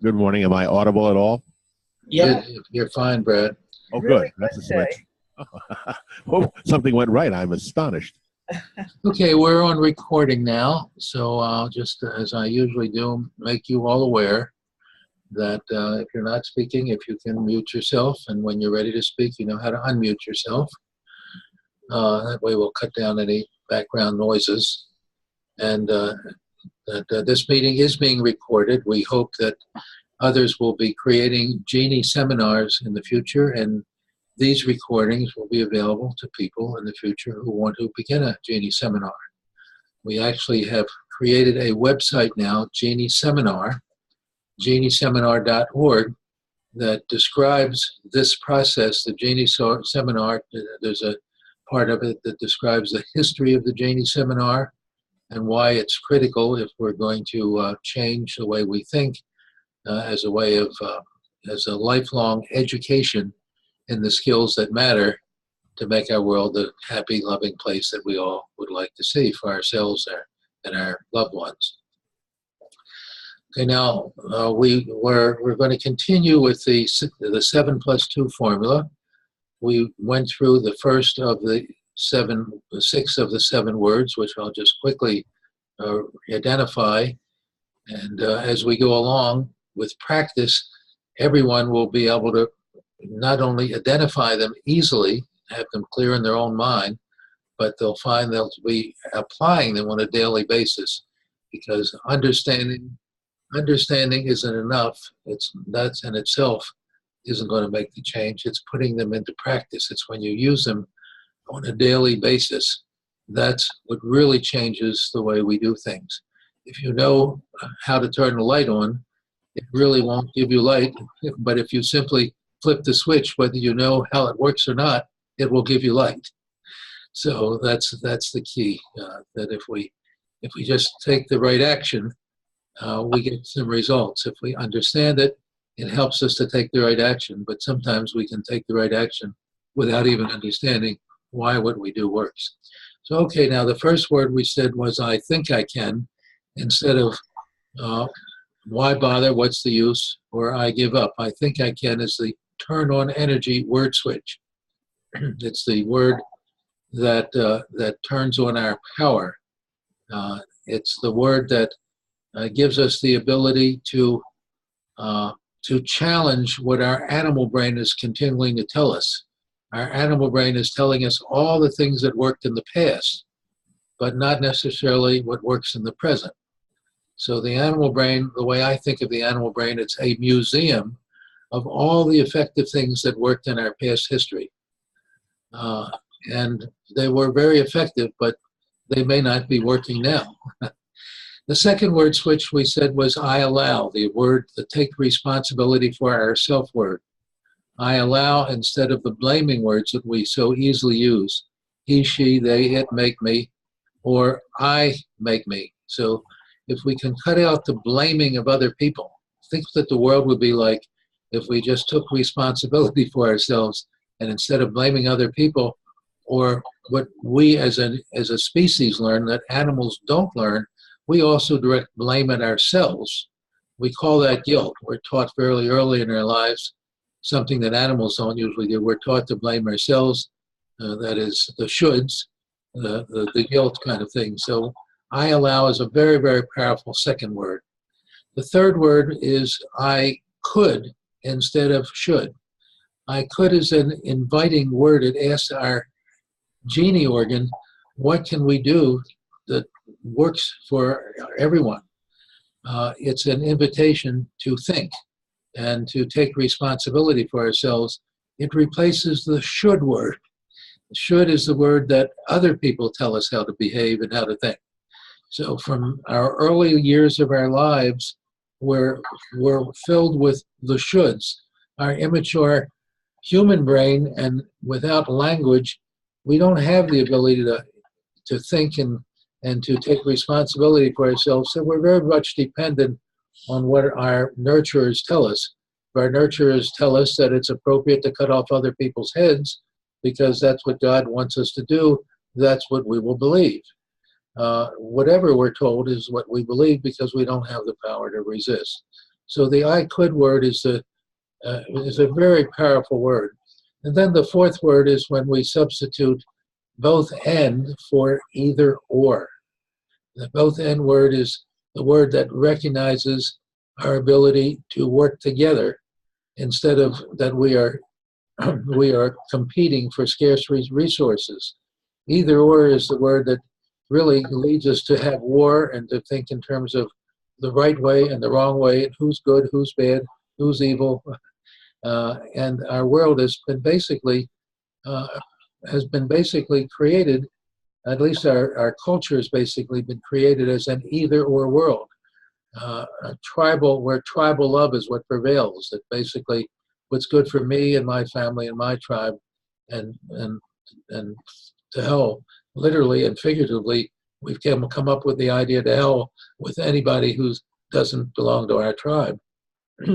Good morning. Am I audible at all? Yep. You're fine, Brad. Oh, Really good. That's a good switch. Oh, something went right. I'm astonished. Okay, we're on recording now, so I'll just, as I usually do, make you all aware that if you're not speaking, if you can mute yourself, and when you're ready to speak, you know how to unmute yourself. That way we'll cut down any background noises. And that this meeting is being recorded. We hope that others will be creating Genie seminars in the future, and these recordings will be available to people in the future who want to begin a Genie seminar. We actually have created a website now, Genie Seminar, genieseminar.org, that describes this process, the Genie seminar. There's a part of it that describes the history of the Genie seminar and why it's critical if we're going to change the way we think as a way of, as a lifelong education in the skills that matter to make our world a happy, loving place that we all would like to see for ourselves and our loved ones. Okay, now we're going to continue with the 7+2 formula. We went through the first of the 6 of the 7 words, which I'll just quickly identify. And as we go along with practice, everyone will be able to not only identify them easily, have them clear in their own mind, but they'll find they'll be applying them on a daily basis, because understanding isn't enough. That's in itself isn't going to make the change. It's putting them into practice. It's when you use them on a daily basis, that's what really changes the way we do things. If you know how to turn the light on, it really won't give you light. But if you simply flip the switch, whether you know how it works or not, it will give you light. So that's the key. That if we just take the right action, we get some results. If we understand it, it helps us to take the right action. But sometimes we can take the right action without even understanding why what we do works. So okay, now the first word we said was "I think I can," instead of "Why bother? What's the use?" or "I give up." "I think I can" is the turn on energy word switch. It's the word that turns on our power. It's the word that gives us the ability to challenge what our animal brain is continuing to tell us. Our animal brain is telling us all the things that worked in the past, but not necessarily what works in the present. So the animal brain, the way I think of the animal brain, it's a museum of all the effective things that worked in our past history. And they were very effective, but they may not be working now. The second word switch we said was "I allow," the word to take responsibility for our self-word. I allow, instead of the blaming words that we so easily use, he, she, they, it make me, or I make me. So if we can cut out the blaming of other people, think that the world would be like if we just took responsibility for ourselves, and instead of blaming other people, or what we as a species learn that animals don't learn, we also direct blame at ourselves. We call that guilt. We're taught fairly early in our lives, something that animals don't usually do. We're taught to blame ourselves. That is the shoulds, the guilt kind of thing. So "I allow" is a very, very powerful second word. The third word is "I could" instead of "should." "I could" is an inviting word. It asks our Genie organ, what can we do that works for everyone? It's an invitation to think and to take responsibility for ourselves. It replaces the "should" word. "Should" is the word that other people tell us how to behave and how to think. So from our early years of our lives, we're filled with the shoulds. Our immature human brain, and without language, we don't have the ability to think and to take responsibility for ourselves. So we're very much dependent on what our nurturers tell us. If our nurturers tell us that it's appropriate to cut off other people's heads because that's what God wants us to do, that's what we will believe. Whatever we're told is what we believe, because we don't have the power to resist. So the I could word is a very powerful word. And then the fourth word is when we substitute both and for either or. The both and word is the word that recognizes our ability to work together instead of that we are we are competing for scarce resources. Either or is the word that really leads us to have war and to think in terms of the right way and the wrong way, and who's good, who's bad, who's evil. And our world uh, has been basically created, at least our culture has basically been created as an either or world. Where tribal love is what prevails, that basically what's good for me and my family and my tribe, and to hell, literally and figuratively, we've come up with the idea to hell with anybody who doesn't belong to our tribe.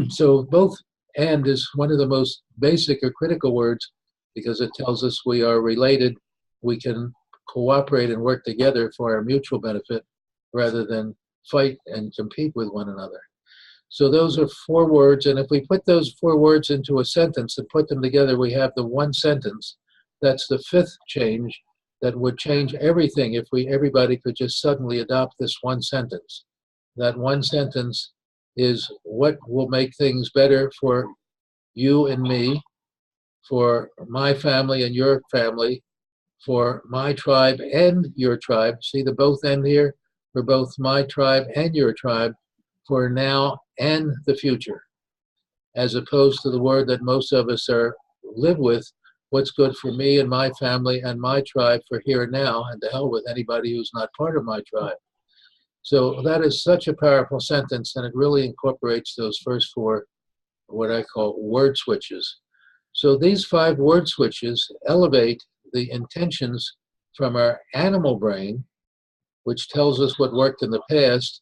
So both and is one of the most basic or critical words because it tells us we are related, we can cooperate and work together for our mutual benefit rather than fight and compete with one another. So those are four words, and if we put those four words into a sentence and put them together, we have the one sentence. That's the fifth change that would change everything if everybody could just suddenly adopt this one sentence. That one sentence is what will make things better for you and me, for my family and your family, for my tribe and your tribe. See the both end here? For both my tribe and your tribe, for now and the future, as opposed to the word that most of us live with, what's good for me and my family and my tribe for here and now, and to hell with anybody who's not part of my tribe. So that is such a powerful sentence, and it really incorporates those first four, what I call word switches. So these 5 word switches elevate the intentions from our animal brain, which tells us what worked in the past,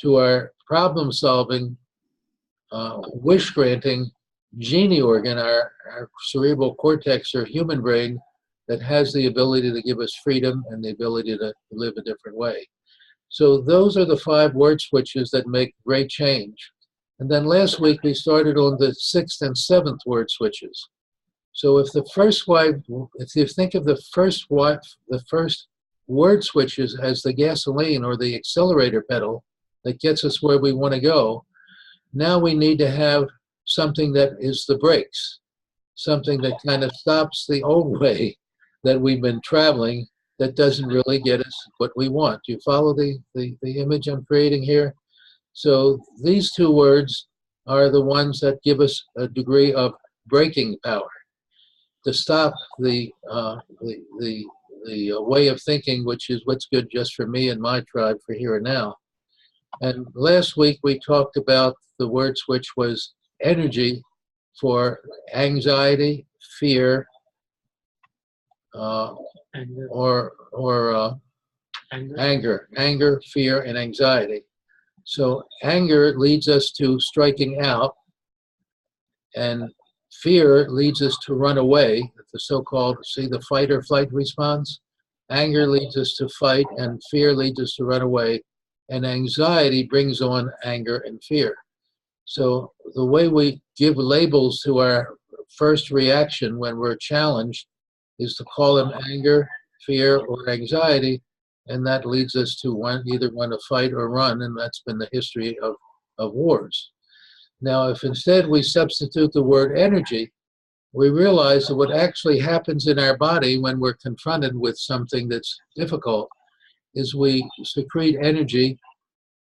to our problem-solving, wish-granting Genie organ, our cerebral cortex or human brain that has the ability to give us freedom and the ability to live a different way. So those are the 5 word switches that make great change. And then last week we started on the 6th and 7th word switches. So if you think of the first word switches as the gasoline or the accelerator pedal that gets us where we want to go, now we need to have something that is the brakes, something that kind of stops the old way that we've been traveling that doesn't really get us what we want. Do you follow the image I'm creating here? So these 2 words are the ones that give us a degree of braking power to stop the way of thinking, which is what's good just for me and my tribe for here and now. And last week we talked about the word switch was energy for anxiety, fear, or anger, fear, and anxiety. So anger leads us to striking out, and fear leads us to run away, the so-called, the fight or flight response. Anger leads us to fight, and fear leads us to run away, and anxiety brings on anger and fear. So the way we give labels to our first reaction when we're challenged is to call them anger, fear, or anxiety, and that leads us to either want to fight or run, and that's been the history of wars. Now, if instead we substitute the word energy, we realize that what actually happens in our body when we're confronted with something that's difficult is we secrete energy.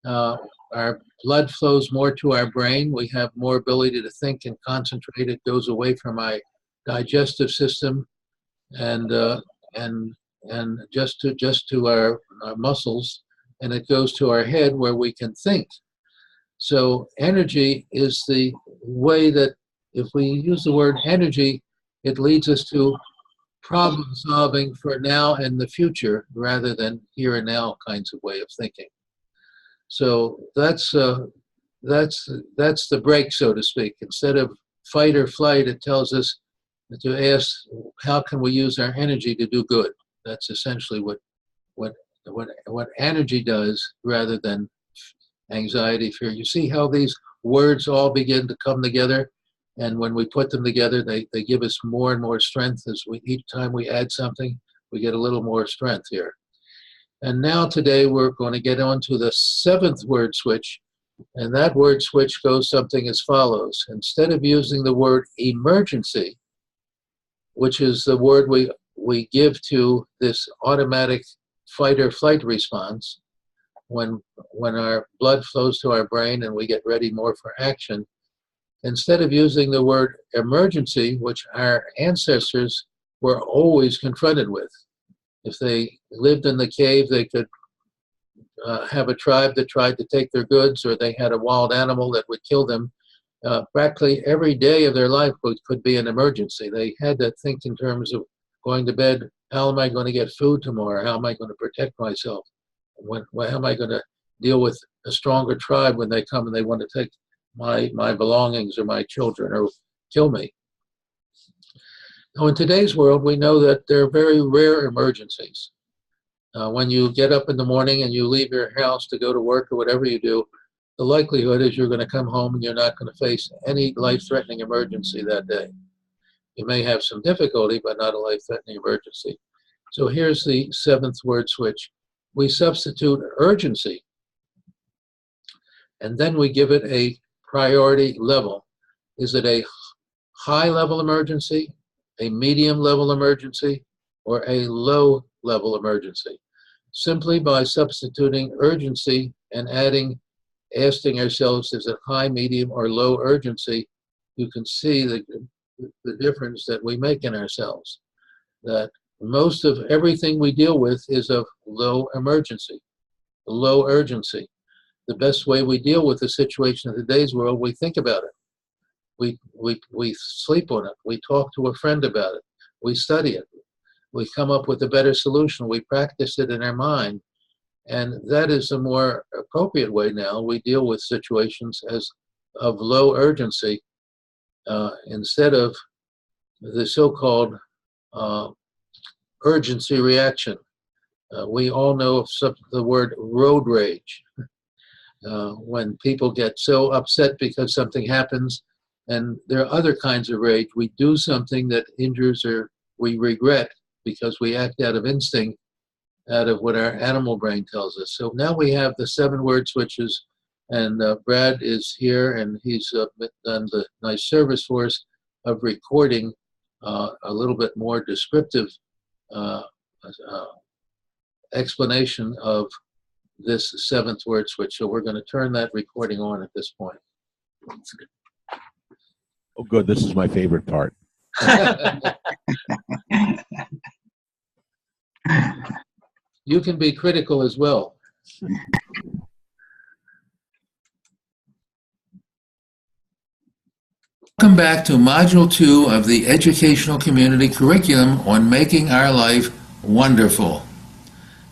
Our blood flows more to our brain. We have more ability to think and concentrate. It goes away from my digestive system and just to our muscles, and it goes to our head where we can think. So energy is the way that if we use the word energy, it leads us to problem solving for now and the future rather than here and now kinds of way of thinking. So that's the break, so to speak. Instead of fight or flight, it tells us to ask, how can we use our energy to do good? That's essentially what energy does rather than anxiety, fear. You see how these words all begin to come together. And when we put them together, they give us more and more strength. Each time we add something, we get a little more strength here. And now today we're going to get on to the 7th word switch. And that word switch goes something as follows. Instead of using the word emergency, which is the word we give to this automatic fight or flight response, when our blood flows to our brain and we get ready more for action, instead of using the word emergency, which our ancestors were always confronted with. If they lived in the cave, they could have a tribe that tried to take their goods, or they had a wild animal that would kill them. Practically every day of their life could be an emergency. They had to think in terms of going to bed. How am I going to get food tomorrow? How am I going to protect myself? How am I going to deal with a stronger tribe when they come and they want to take my belongings or my children or kill me? Now, in today's world, we know that there are very rare emergencies. When you get up in the morning and you leave your house to go to work or whatever you do, the likelihood is you're going to come home and you're not going to face any life-threatening emergency that day. You may have some difficulty, but not a life-threatening emergency. So here's the 7th word switch. We substitute urgency, and then we give it a priority level. Is it a high-level emergency, a medium-level emergency, or a low-level emergency? Simply by substituting urgency and asking ourselves, is it high, medium, or low urgency, you can see the difference that we make in ourselves. That most of everything we deal with is of low emergency, low urgency. The best way we deal with the situation of today's world, we think about it. We sleep on it. We talk to a friend about it. We study it. We come up with a better solution. We practice it in our mind. And that is a more appropriate way now. We deal with situations as of low urgency instead of the so-called urgency reaction. We all know of the word road rage. When people get so upset because something happens, and there are other kinds of rage. We do something that injures or we regret because we act out of instinct, out of what our animal brain tells us. So now we have the 7 word switches, and Brad is here, and he's done the nice service for us of recording a little bit more descriptive explanation of this 7th word switch. So we're going to turn that recording on at this point. Oh, good. This is my favorite part. You can be critical as well. Welcome back to Module 2 of the Educational Community Curriculum on Making Our Life Wonderful.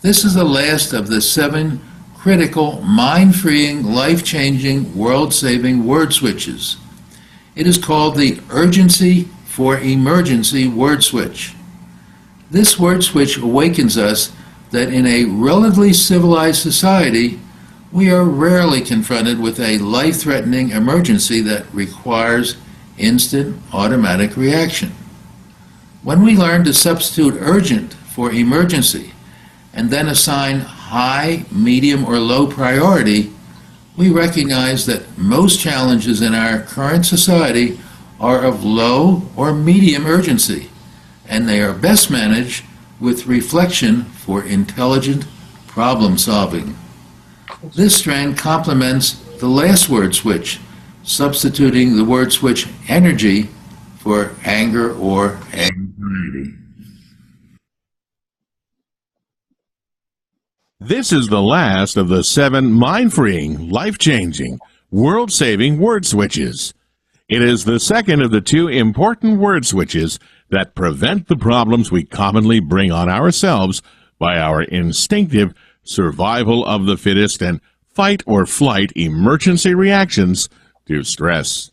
This is the last of the 7 critical, mind-freeing, life-changing, world-saving word switches. It is called the urgency for emergency word switch. This word switch awakens us that in a relatively civilized society, we are rarely confronted with a life-threatening emergency that requires instant automatic reaction. When we learn to substitute urgent for emergency and then assign high, medium, or low priority, we recognize that most challenges in our current society are of low or medium urgency, and they are best managed with reflection for intelligent problem solving. This strand complements the last word switch, substituting the word switch energy for anger or anxiety. This is the last of the 7 mind-freeing, life-changing, world-saving word switches. It is the second of the 2 important word switches that prevent the problems we commonly bring on ourselves by our instinctive survival of the fittest and fight or flight emergency reactions to stress.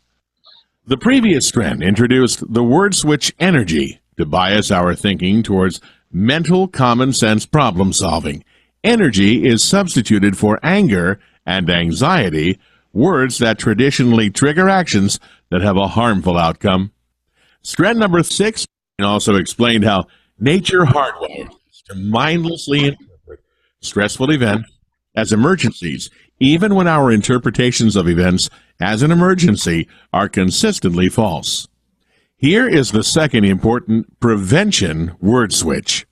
The previous strand introduced the word switch energy to bias our thinking towards mental common sense problem solving. Energy is substituted for anger and anxiety words that traditionally trigger actions that have a harmful outcome. Strand number 6 also explained how nature hardwires us to mindlessly interpret stressful events as emergencies, even when our interpretations of events as an emergency are consistently false. Here is the second important prevention word switch.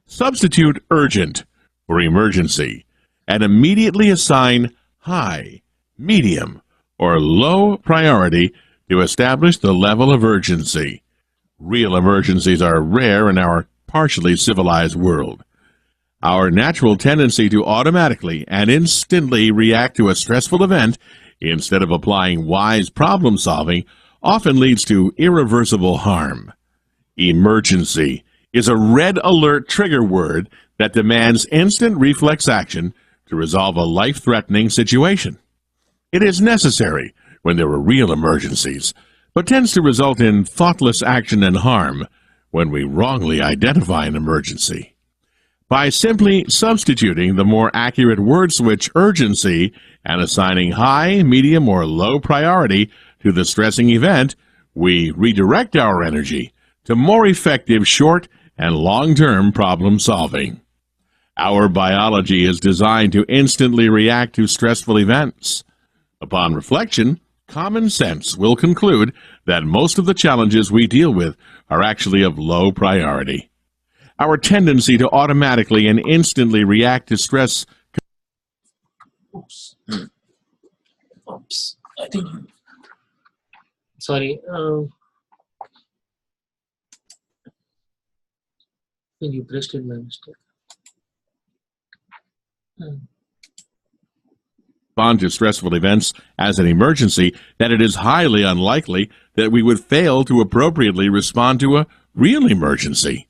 Substitute urgent for emergency and immediately assign high, medium, or low priority to establish the level of urgency. Real emergencies are rare in our partially civilized world. Our natural tendency to automatically and instantly react to a stressful event instead of applying wise problem solving often leads to irreversible harm. Emergency is a red alert trigger word that demands instant reflex action to resolve a life-threatening situation. It is necessary when there are real emergencies, but tends to result in thoughtless action and harm when we wrongly identify an emergency. By simply substituting the more accurate word switch urgency and assigning high, medium, or low priority to the stressing event, we redirect our energy to more effective short and long-term problem solving. Our biology is designed to instantly react to stressful events. Upon reflection, common sense will conclude that most of the challenges we deal with are actually of low priority. Our tendency to automatically and instantly react to stress. Oops. Oops. I think. Sorry. When you pressed it by mistake. Respond to stressful events as an emergency, that it is highly unlikely that we would fail to appropriately respond to a real emergency.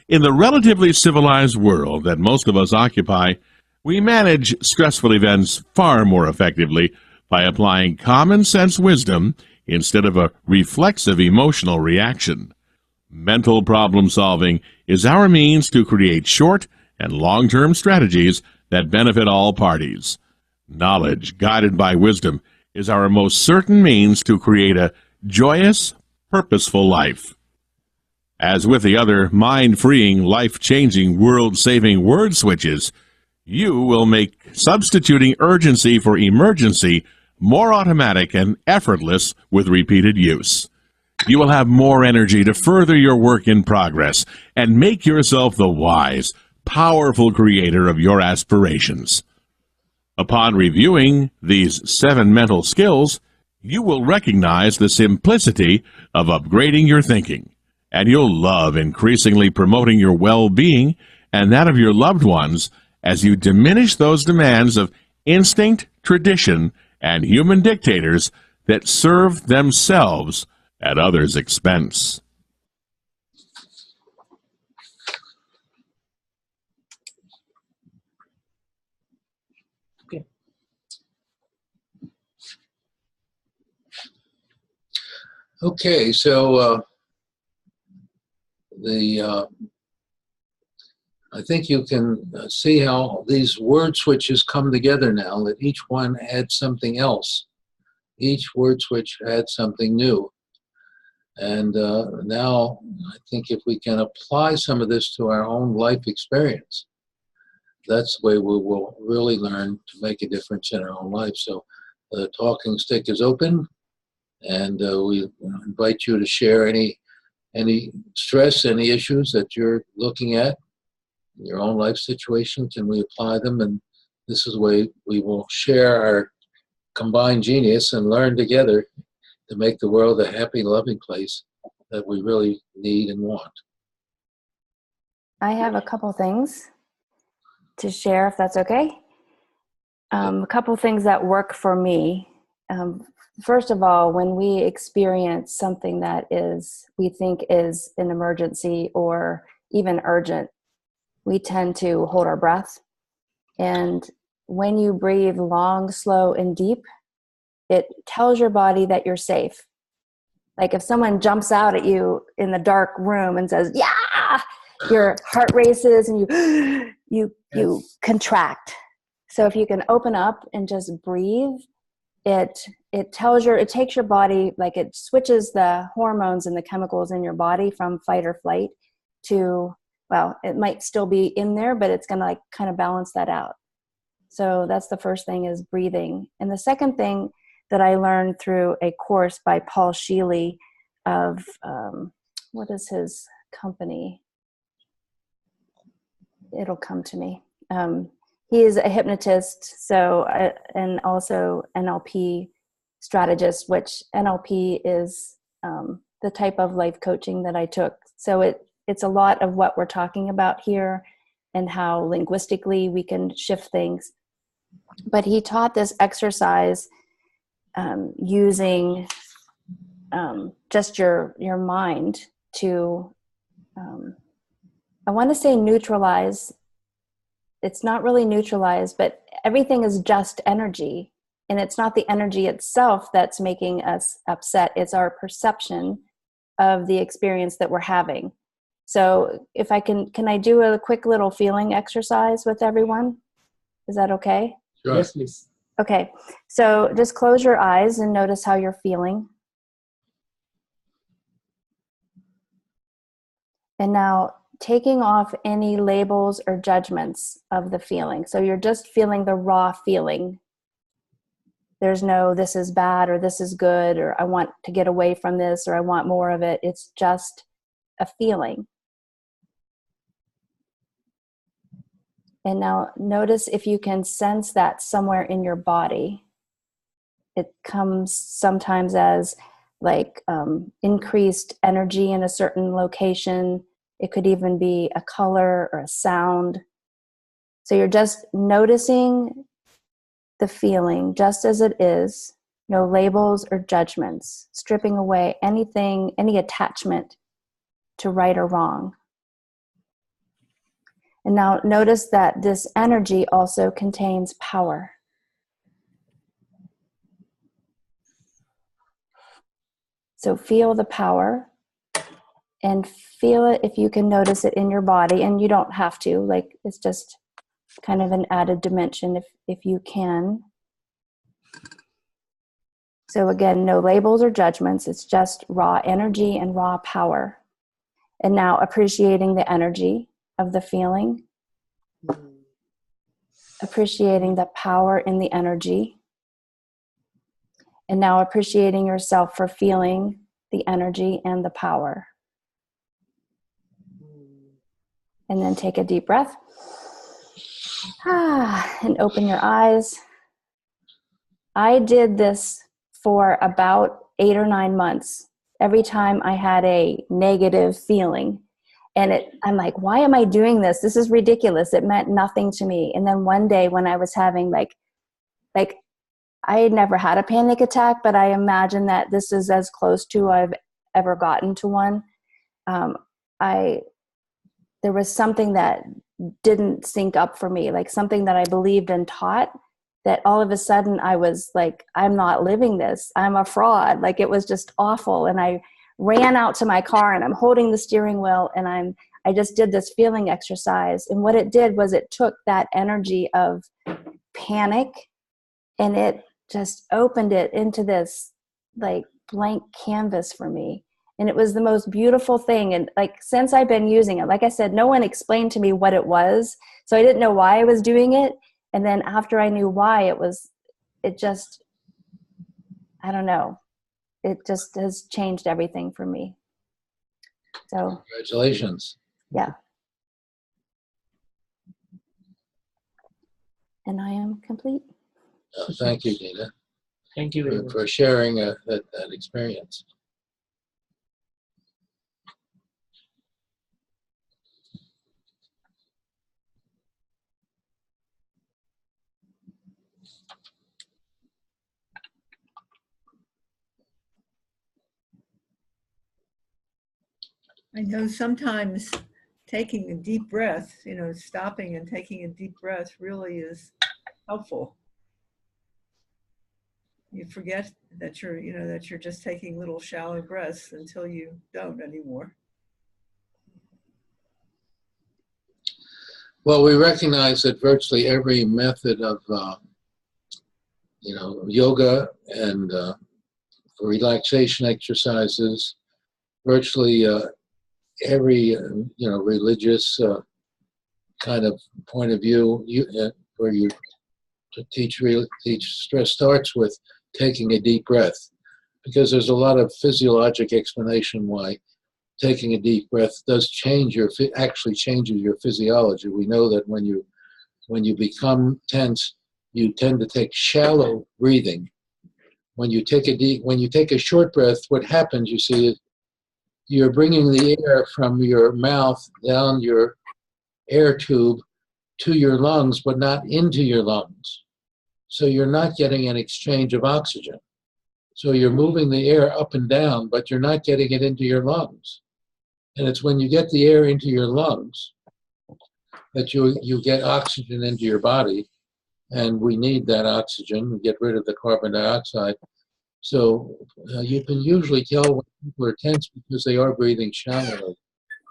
In the relatively civilized world that most of us occupy, we manage stressful events far more effectively by applying common sense wisdom instead of a reflexive emotional reaction. Mental problem solving is our means to create short and long-term strategies that benefit all parties. Knowledge, guided by wisdom, is our most certain means to create a joyous, purposeful life. As with the other mind-freeing, life-changing, world-saving word switches, you will make substituting urgency for emergency more automatic and effortless with repeated use. You will have more energy to further your work in progress and make yourself the wise, powerful creator of your aspirations. Upon reviewing these 7 mental skills, you will recognize the simplicity of upgrading your thinking, and you'll love increasingly promoting your well-being and that of your loved ones as you diminish those demands of instinct, tradition, and human dictators that serve themselves at others' expense. Okay. Okay, so I think you can see how these word switches come together now, that each one adds something else. Each word switch adds something new. And now I think if we can apply some of this to our own life experience, that's the way we will really learn to make a difference in our own life. So the talking stick is open, and we invite you to share any stress, any issues that you're looking at in your own life situation. Can we apply them? And this is the way we will share our combined genius and learn together to make the world a happy, loving place that we really need and want. I have a couple things to share, if that's okay. A couple things that work for me. First of all, when we experience something that we think is an emergency or even urgent, we tend to hold our breath. And when you breathe long, slow, and deep, it tells your body that you're safe. Like if someone jumps out at you in the dark room and says, "Yeah," your heart races and you contract. So if you can open up and just breathe it tells it takes your body, like it switches the hormones and the chemicals in your body from fight or flight to, well, it might still be in there, but it's going to like kind of balance that out. So that's the first thing, is breathing. And the second thing that I learned through a course by Paul Sheely of, what is his company? It'll come to me. He is a hypnotist, so and also NLP strategist, which NLP is the type of life coaching that I took. So it's a lot of what we're talking about here and how linguistically we can shift things. But he taught this exercise using just your mind to, I want to say neutralize. It's not really neutralized, but everything is just energy. And it's not the energy itself that's making us upset. It's our perception of the experience that we're having. So if I can I do a quick little feeling exercise with everyone? Is that okay? Sure. Yes, please. Okay. So just close your eyes and notice how you're feeling. And now taking off any labels or judgments of the feeling. So you're just feeling the raw feeling. There's no, this is bad or this is good, or I want to get away from this, or I want more of it. It's just a feeling. And now notice if you can sense that somewhere in your body. It comes sometimes as like increased energy in a certain location. It could even be a color or a sound. So you're just noticing the feeling just as it is, no labels or judgments, stripping away anything, any attachment to right or wrong. And now notice that this energy also contains power. So feel the power and feel it if you can notice it in your body. And you don't have to, like, it's just kind of an added dimension if you can. So again, no labels or judgments. It's just raw energy and raw power. And now appreciating the energy of the feeling. Appreciating the power in the energy. And now appreciating yourself for feeling the energy and the power. And then take a deep breath. And open your eyes. I did this for about 8 or 9 months. Every time I had a negative feeling. And I'm like, why am I doing this? This is ridiculous. It meant nothing to me. And then one day when I was having like I had never had a panic attack, but I imagine that this is as close to I've ever gotten to one. There was something that didn't sync up for me, like something that I believed and taught, that all of a sudden I was like, I'm not living this. I'm a fraud. Like, it was just awful. And I ran out to my car and I'm holding the steering wheel and I just did this feeling exercise. And what it did was it took that energy of panic and it just opened it into this like blank canvas for me. And it was the most beautiful thing. And like, since I've been using it, like I said, no one explained to me what it was. So I didn't know why I was doing it. And then after I knew why, it just, I don't know. It just has changed everything for me. So Congratulations. yeah. And I am complete. Thank you, Dina, Thank you very much. for sharing that experience. I know sometimes taking a deep breath, stopping and taking a deep breath really is helpful. You forget that you're just taking little shallow breaths until you don't anymore. Well, we recognize that virtually every method of yoga and relaxation exercises, virtually every religious kind of point of view where you teach stress starts with taking a deep breath, because there's a lot of physiologic explanation why taking a deep breath does actually changes your physiology. We know that when you become tense, you tend to take shallow breathing. When you take a short breath, what happens, you see, is you're bringing the air from your mouth down your air tube to your lungs, but not into your lungs. So you're not getting an exchange of oxygen. So you're moving the air up and down, but you're not getting it into your lungs. And it's when you get the air into your lungs that you get oxygen into your body. And we need that oxygen to get rid of the carbon dioxide. So you can usually tell when people are tense because they are breathing shallowly.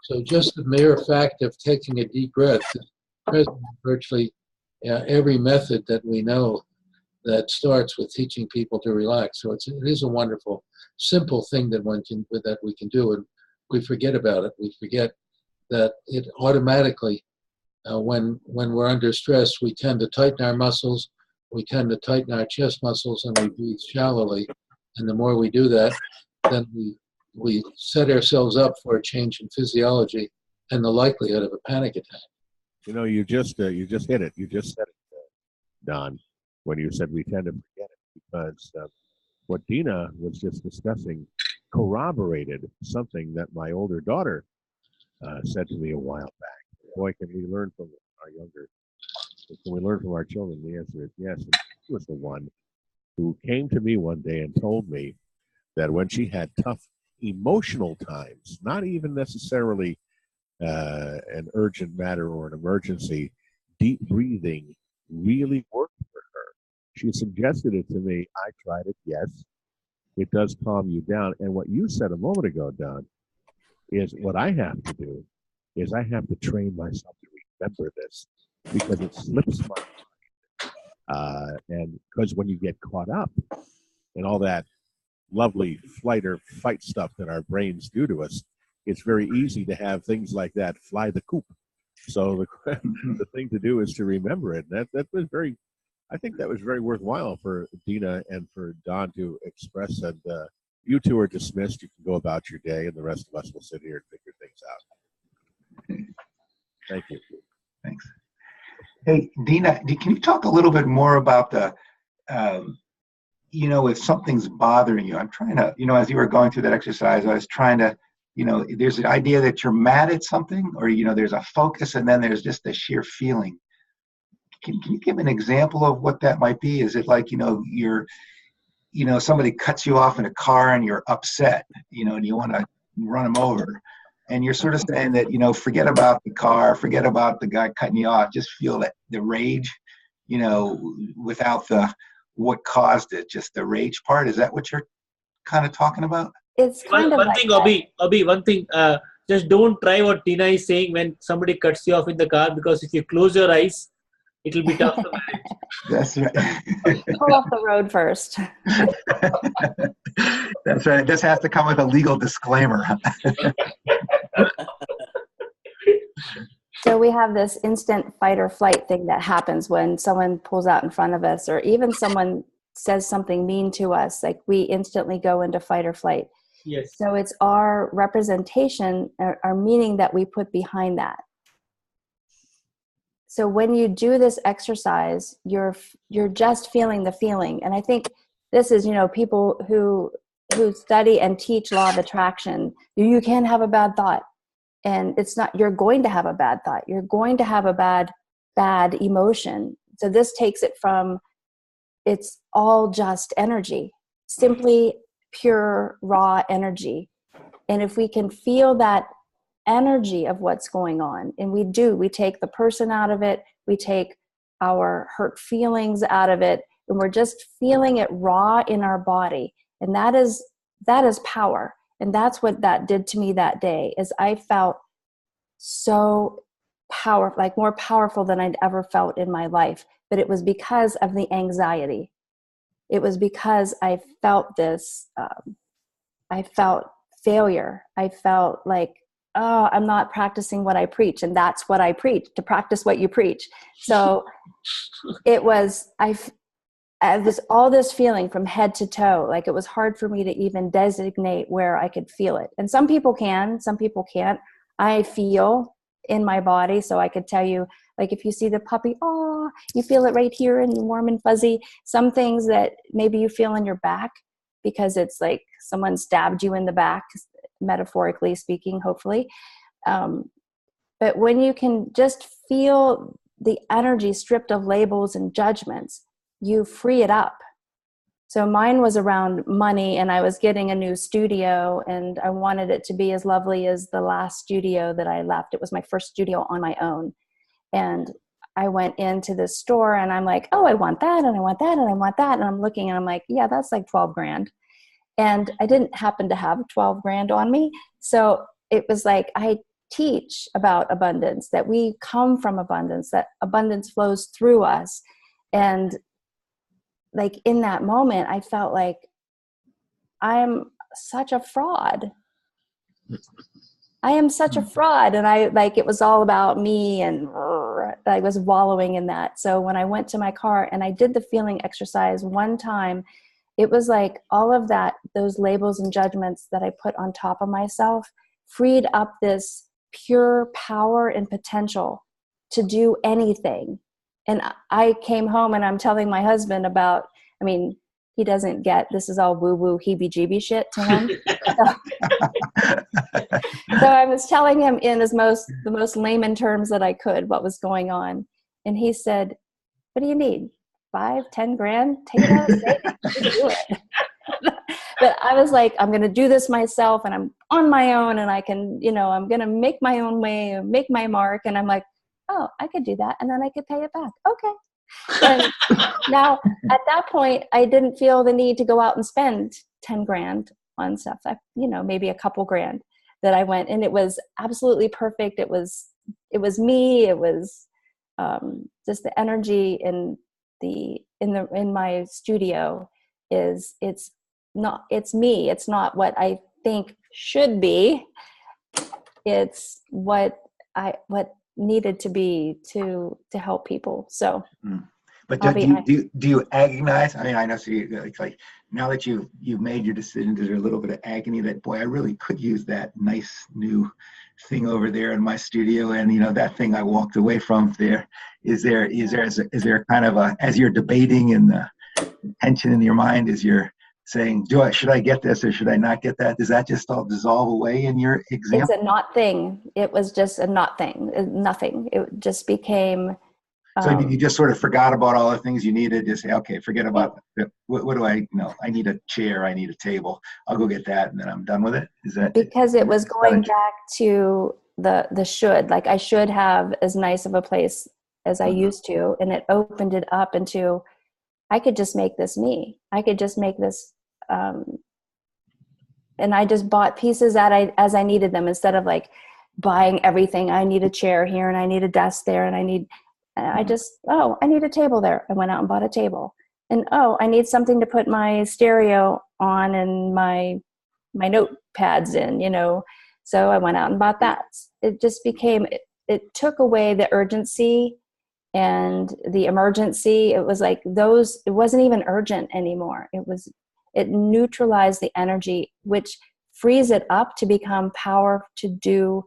So just the mere fact of taking a deep breath is present in virtually every method that we know that starts with teaching people to relax. So it is a wonderful, simple thing that we can do, and we forget about it. We forget that it automatically, when we're under stress, we tend to tighten our muscles, we tend to tighten our chest muscles, and we breathe shallowly. And the more we do that, then we set ourselves up for a change in physiology and the likelihood of a panic attack. You just hit it. You just said it, Don, when you said we tend to forget it, because what Dina was just discussing corroborated something that my older daughter said to me a while back. Boy, can we learn from can we learn from our children? The answer is yes. And she was the one who came to me one day and told me that when she had tough emotional times, not even necessarily an urgent matter or an emergency, deep breathing really worked for her. She suggested it to me. I tried it. Yes, it does calm you down. And what you said a moment ago, Don, is what I have to do is I have to train myself to remember this, because it slips my mind. And because when you get caught up in all that lovely flight or fight stuff that our brains do to us, it's very easy to have things like that fly the coop. So the thing to do is to remember it. That was very, I think that was very worthwhile for Dina and for Don to express. And you two are dismissed. You can go about your day, and the rest of us will sit here and figure things out. Thank you. Thanks. Hey, Dina, can you talk a little bit more about the, if something's bothering you? I'm trying to, as you were going through that exercise, I was trying to, there's the idea that you're mad at something, or, there's a focus, and then there's just the sheer feeling. Can you give an example of what that might be? Is it like, you're, somebody cuts you off in a car and you're upset, and you want to run them over? And you're sort of saying that, forget about the car, forget about the guy cutting you off, just feel that the rage, without the what caused it, just the rage part. Is that what you're kind of talking about? It's kind of One like thing, that. Abhi, one thing, just don't try what Tina is saying when somebody cuts you off in the car, because if you close your eyes, it will be tough to manage. That's right. Pull off the road first. That's right. This has to come with a legal disclaimer. So we have this instant fight or flight thing that happens when someone pulls out in front of us, or even someone says something mean to us. Like, we instantly go into fight or flight. Yes. So it's our representation, our meaning that we put behind that. So when you do this exercise, you're just feeling the feeling. And I think this is, people who study and teach law of attraction, you can't have a bad thought. And it's not, you're going to have a bad thought. You're going to have a bad emotion. So this takes it from, it's all just energy, simply pure raw energy. And if we can feel that energy of what's going on, and we take the person out of it, we take our hurt feelings out of it, and we're just feeling it raw in our body. And that is power. And that's what that did to me that day, is I felt so powerful, like more powerful than I'd ever felt in my life. But it was because of the anxiety. it was because I felt this, I felt failure. I felt like, oh, I'm not practicing what I preach. And that's what I preach, to practice what you preach. So it was, I was all this feeling from head to toe. Like it was hard for me to even designate where I could feel it. And some people can, some people can't. I feel in my body. So I could tell you, like if you see the puppy, oh, you feel it right here and warm and fuzzy. Some things that maybe you feel in your back because it's like someone stabbed you in the back, metaphorically speaking, hopefully. But when you can just feel the energy stripped of labels and judgments, you free it up. So mine was around money, and I was getting a new studio, and I wanted it to be as lovely as the last studio that I left. It was my first studio on my own. And I went into the store and I'm like, oh, I want that, and I want that, and I want that. And I'm looking and I'm like, yeah, that's like 12 grand. And I didn't happen to have 12 grand on me. So it was like, I teach about abundance, that we come from abundance, that abundance flows through us. And like in that moment, I felt like I'm such a fraud. I am such a fraud. And I like, it was all about me, and I was wallowing in that. So when I went to my car and I did the feeling exercise one time, it was like all of that, those labels and judgments that I put on top of myself freed up this pure power and potential to do anything. And I came home and I'm telling my husband about, I mean, he doesn't get, this is all woo-woo heebie-jeebie shit to him. So I was telling him in the most layman terms that I could what was going on. And he said, what do you need? 5, 10 grand? Take it out of savings. Just do it. But I was like, I'm going to do this myself, and I'm on my own, and I can, I'm going to make my own way, make my mark. And I'm like, oh, I could do that. And then I could pay it back. Okay. And now at that point, I didn't feel the need to go out and spend 10 grand on stuff. Maybe a couple grand that I went, and it was absolutely perfect. It was me. It was just the energy in my studio it's me. It's not what I think should be. It's what needed to be to help people. So but do you agonize? I mean, I know, so it's like now that you've made your decision, is there a little bit of agony that, boy, I really could use that nice new thing over there in my studio, and that thing I walked away from there. Is there kind of a, as you're debating and the tension in your mind, as you're saying, should I get this or should I not get that? Does that just all dissolve away in your example? It's a not thing. It was just a not thing. Nothing. It just became. So you just sort of forgot about all the things you needed. Just say, okay, forget about it. What do I know? I need a chair. I need a table. I'll go get that, and then I'm done with it. Is that because it was going back to the should, like I should have as nice of a place as I used to, and it opened it up into, I could just make this me. I could just make this, and I just bought pieces as I needed them, instead of like buying everything. I need a chair here, and I need a desk there, and I need a table there. I went out and bought a table. And I need something to put my stereo on and my notepads in, So I went out and bought that. It just became, it took away the urgency and the emergency. It was like it wasn't even urgent anymore. It neutralized the energy, which frees it up to become power to do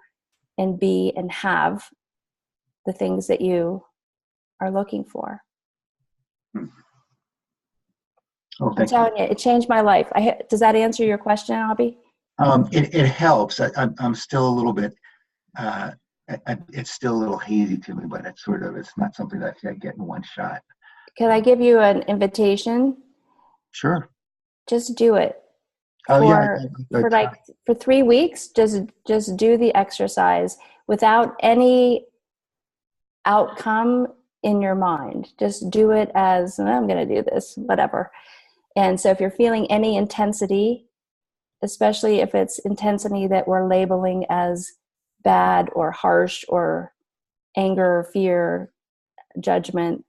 and be and have the things that you are looking for. I'm telling you, it changed my life. Does that answer your question, Abby? It helps. I'm still a little bit, it's still a little hazy to me, but it's not something that I get in one shot. Can I give you an invitation? Sure. Just do it. For 3 weeks, just do the exercise without any outcome in your mind. Just do it as, I'm going to do this, whatever. And so if you're feeling any intensity, especially if it's intensity that we're labeling as bad or harsh or anger, fear, judgment,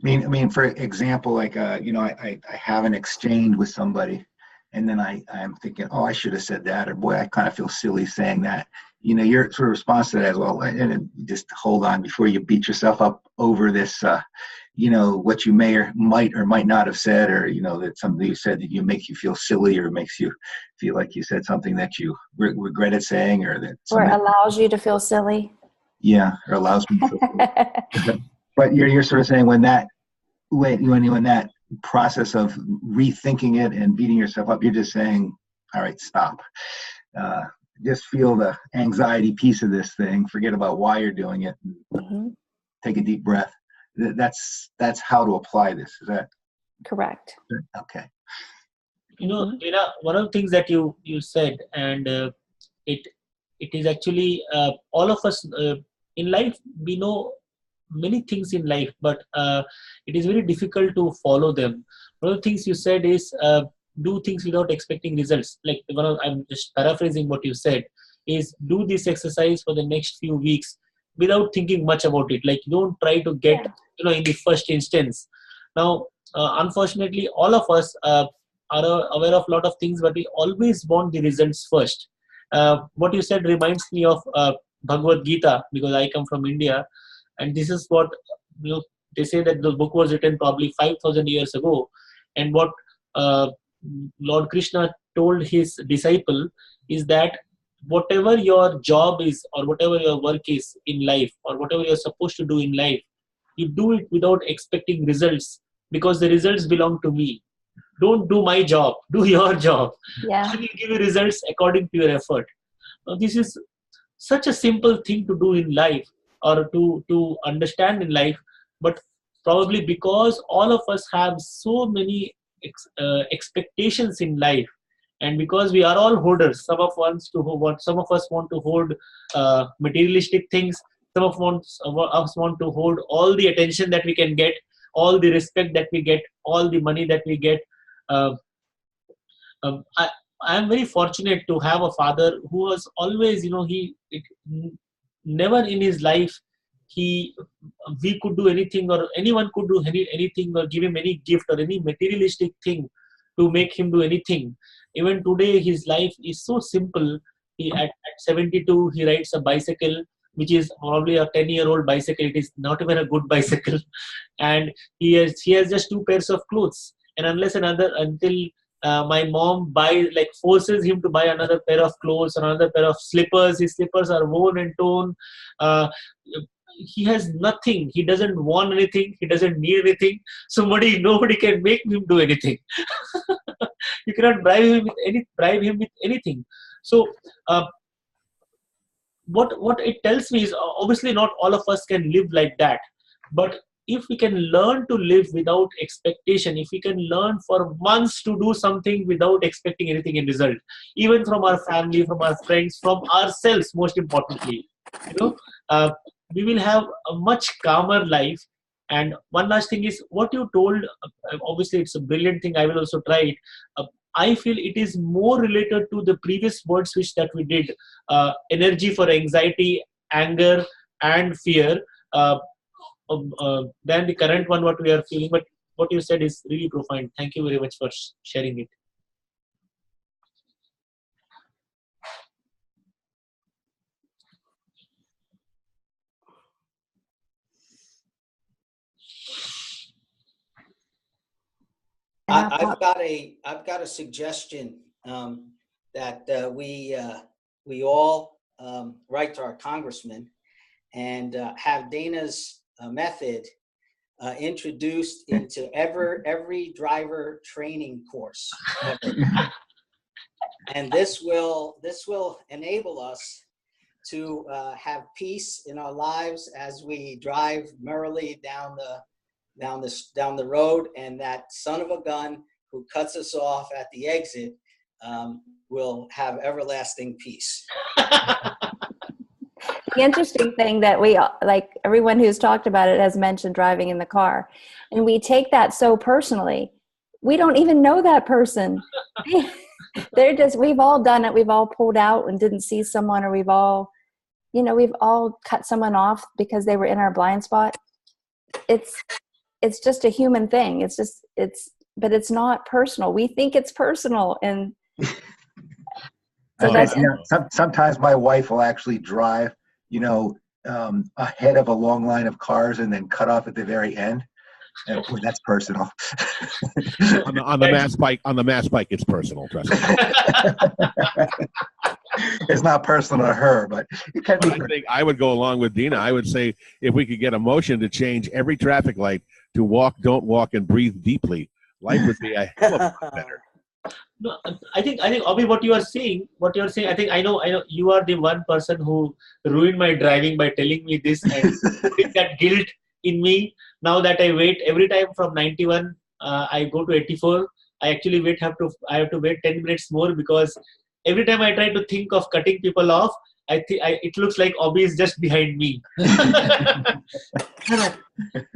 I mean, for example, like, I have an exchange with somebody, and then I'm thinking, oh, I should have said that, or boy, I kind of feel silly saying that. Your sort of response to that as well, and just hold on before you beat yourself up over this, what you may or might not have said, or, that something you said that makes you feel silly, or makes you feel like you said something that you regretted saying, or that Or it something, allows you to feel silly. yeah, or allows me to feel silly. But you're sort of saying when that process of rethinking it and beating yourself up, you're just saying, all right, stop. Uh, just feel the anxiety piece of this thing. Forget about why you're doing it. Mhm. Take a deep breath. That's how to apply this. Is that Correct. okay? Mhm. Leena, one of the things that you said, and it it is actually all of us in life. We know many things in life, but it is very difficult to follow them. One of the things you said is do things without expecting results. Like I'm just paraphrasing what you said, is do this exercise for the next few weeks without thinking much about it. Like, don't try to get, Yeah. in the first instance. Now, unfortunately, all of us are aware of a lot of things, but we always want the results first. What you said reminds me of Bhagavad Gita, because I come from India, and this is what, they say that the book was written probably 5,000 years ago, and what uh, Lord Krishna told his disciple is that whatever your job is, or whatever your work is in life, or whatever you're supposed to do in life, you do it without expecting results, because the results belong to me. Don't do my job, do your job. Yeah. I will give you results according to your effort. Now, this is such a simple thing to do in life, or to understand in life, but probably because all of us have so many expectations in life, and because we are all hoarders, some of us want to hoard materialistic things, us want to hold all the attention that we can get, all the respect that we get, all the money that we get. uh, I am very fortunate to have a father who was always, never in his life he we could do anything, or anyone could do anything, or give him any gift or any materialistic thing to make him do anything. Even today, his life is so simple. At 72, he rides a bicycle, which is probably a 10-year-old bicycle. It is not even a good bicycle, and he has just two pairs of clothes. And until my mom forces him to buy another pair of clothes or another pair of slippers. His slippers are worn and torn. Uh, he has nothing. He doesn't want anything. He doesn't need anything. Nobody can make him do anything. You cannot bribe him with anything. So uh, what it tells me is, obviously not all of us can live like that, but if we can learn to live without expectation, if we can learn for months to do something without expecting anything in result, even from our family, from our friends, from ourselves, most importantly, you know uh, we will have a much calmer life. And one last thing is what you told. Obviously it's a brilliant thing. I will also try it. uh, I feel it is more related to the previous word switch that we did, energy for anxiety, anger, and fear, uh, than the current one what we are feeling. But what you said is really profound. Thank you very much for sharing it. And I'll I've got a suggestion that we all write to our congressman and have Dana's method introduced into every driver training course ever. And this will enable us to have peace in our lives as we drive merrily down the road, and that son of a gun who cuts us off at the exit will have everlasting peace. The interesting thing that like everyone who's talked about it has mentioned driving in the car, and we take that so personally. We don't even know that person. We've all done it. We've all pulled out and didn't see someone, or we've all cut someone off because they were in our blind spot. it's just a human thing. But it's not personal. We think it's personal. And so that's, sometimes my wife will actually drive, ahead of a long line of cars and then cut off at the very end. And, boy, that's personal. on the mass bike, it's personal. Trust me. It's not personal to her, but it can be. I think I would go along with Dina. I would say if we could get a motion to change every traffic light to walk, don't walk, and breathe deeply, life would be a hell of a lot better. No, I think Abhi, what you're saying, I think I know you are the one person who ruined my driving by telling me this and putting that guilt in me. Now that I wait every time from 91, I go to 84. I actually I have to wait 10 minutes more, because every time I try to think of cutting people off, it looks like Abhi is just behind me.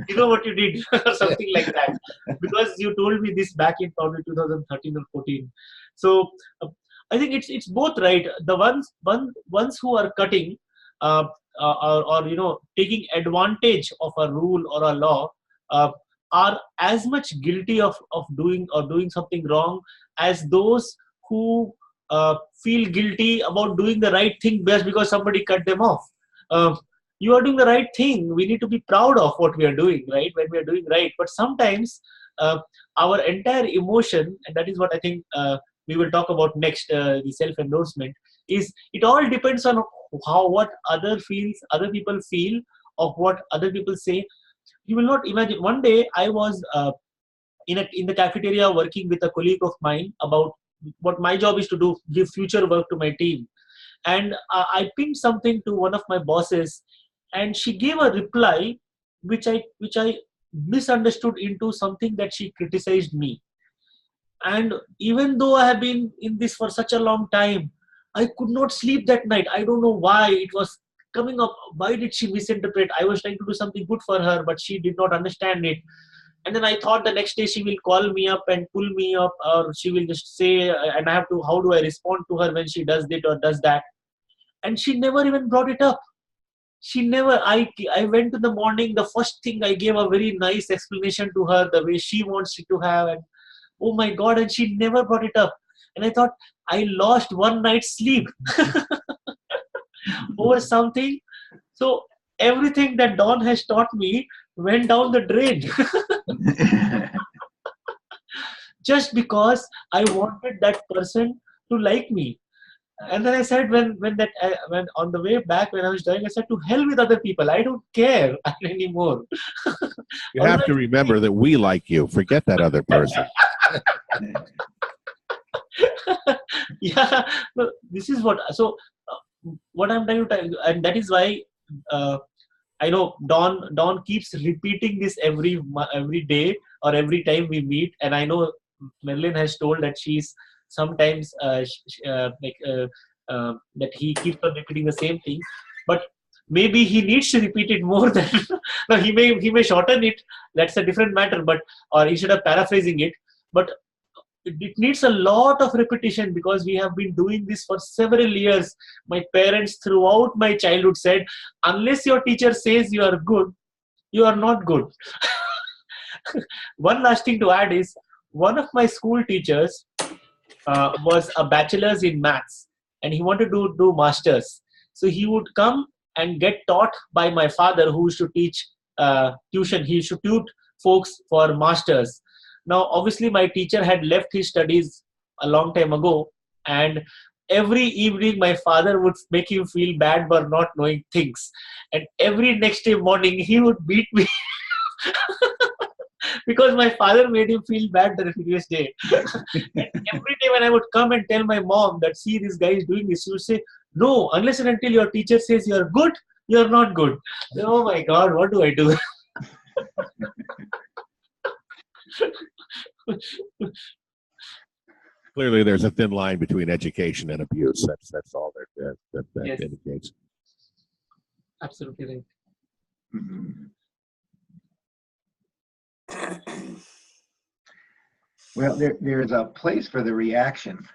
You know what you did, or something like that, because you told me this back in probably 2013 or 14. So I think it's both, right? The ones who are cutting or taking advantage of a rule or a law are as much guilty of doing something wrong as those who feel guilty about doing the right thing just because somebody cut them off. You are doing the right thing. We need to be proud of what we are doing, right? When we are doing right. But sometimes our entire emotion, and that is what I think we will talk about next, the self-endorsement, is it all depends on what other people feel, of what other people say. You will not imagine. One day I was in the cafeteria working with a colleague of mine about what my job is to do, give future work to my team. And I pinned something to one of my bosses, and she gave a reply which I misunderstood into something that she criticized me. And even though I have been in this for such a long time, I could not sleep that night. I don't know why it was coming up. Why did she misinterpret? I was trying to do something good for her, but she did not understand it. And then I thought the next day she will call me up and pull me up, or she will just say, and I have to, how do I respond to her when she does this or does that? And she never even brought it up. She never, I went to the morning, the first thing I gave a very nice explanation to her, the way she wants it to have. And oh my God, and she never brought it up. And I thought, I lost one night's sleep over something. So everything that Dawn has taught me went down the drain. Just because I wanted that person to like me. And then I said, when on the way back, when I was driving, I said, to hell with other people. I don't care anymore. You have to remember that we like you. Forget that other person. Yeah, no, this is what. So what I'm trying to tell you, and that is why I know Dawn keeps repeating this every day or every time we meet, and I know Marilyn has told that she's sometimes that he keeps on repeating the same thing, but maybe he needs to repeat it more than. No, he may shorten it. That's a different matter, but or instead of paraphrasing it, but it needs a lot of repetition, because we have been doing this for several years. My parents throughout my childhood said, unless your teacher says you are good, you are not good. One last thing to add is, one of my school teachers was a bachelor's in maths, and he wanted to do masters. So he would come and get taught by my father, who used to teach tuition. He used to tutor folks for masters. Now, obviously, my teacher had left his studies a long time ago, and every evening my father would make him feel bad for not knowing things. And every next day morning, he would beat me because my father made him feel bad the previous day. And every day when I would come and tell my mom that, see, this guy is doing this, she would say, no, unless and until your teacher says you're good, you're not good. Oh my God, what do I do? Clearly, there's a thin line between education and abuse. That's all that Yes. indicates. Absolutely right. Mhm. Well, there's a place for the reaction.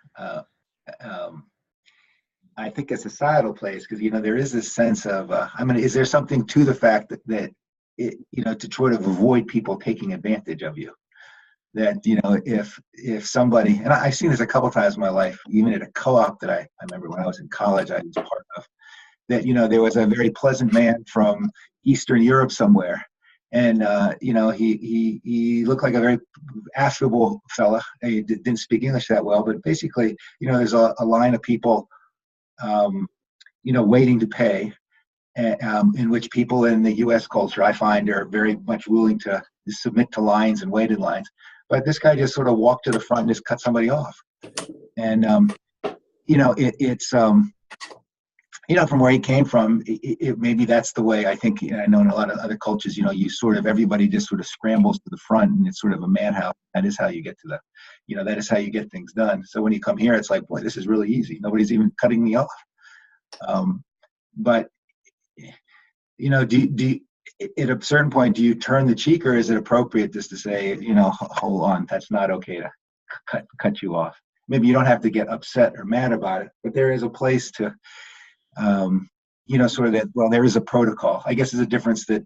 I think a societal place, because there is this sense of, is there something to the fact that to sort of avoid people taking advantage of you. That, if somebody, and I've seen this a couple times in my life, even at a co-op that I remember when I was in college, I was part of, that, there was a very pleasant man from Eastern Europe somewhere. And, he looked like a very affable fella. He didn't speak English that well, but basically, there's a line of people, waiting to pay, in which people in the U.S. culture, I find, are very much willing to submit to lines and wait in lines. But this guy just sort of walked to the front and just cut somebody off. And, it's from where he came from, maybe that's the way. I think, I know in a lot of other cultures, you sort of, everybody just sort of scrambles to the front, and it's sort of a madhouse. That is how you get to that is how you get things done. So when you come here, it's like, boy, this is really easy. Nobody's even cutting me off. But, at a certain point, do you turn the cheek, or is it appropriate just to say, hold on, that's not okay to cut you off? Maybe you don't have to get upset or mad about it, but there is a place to, sort of that, well, there is a protocol. I guess there's a difference that,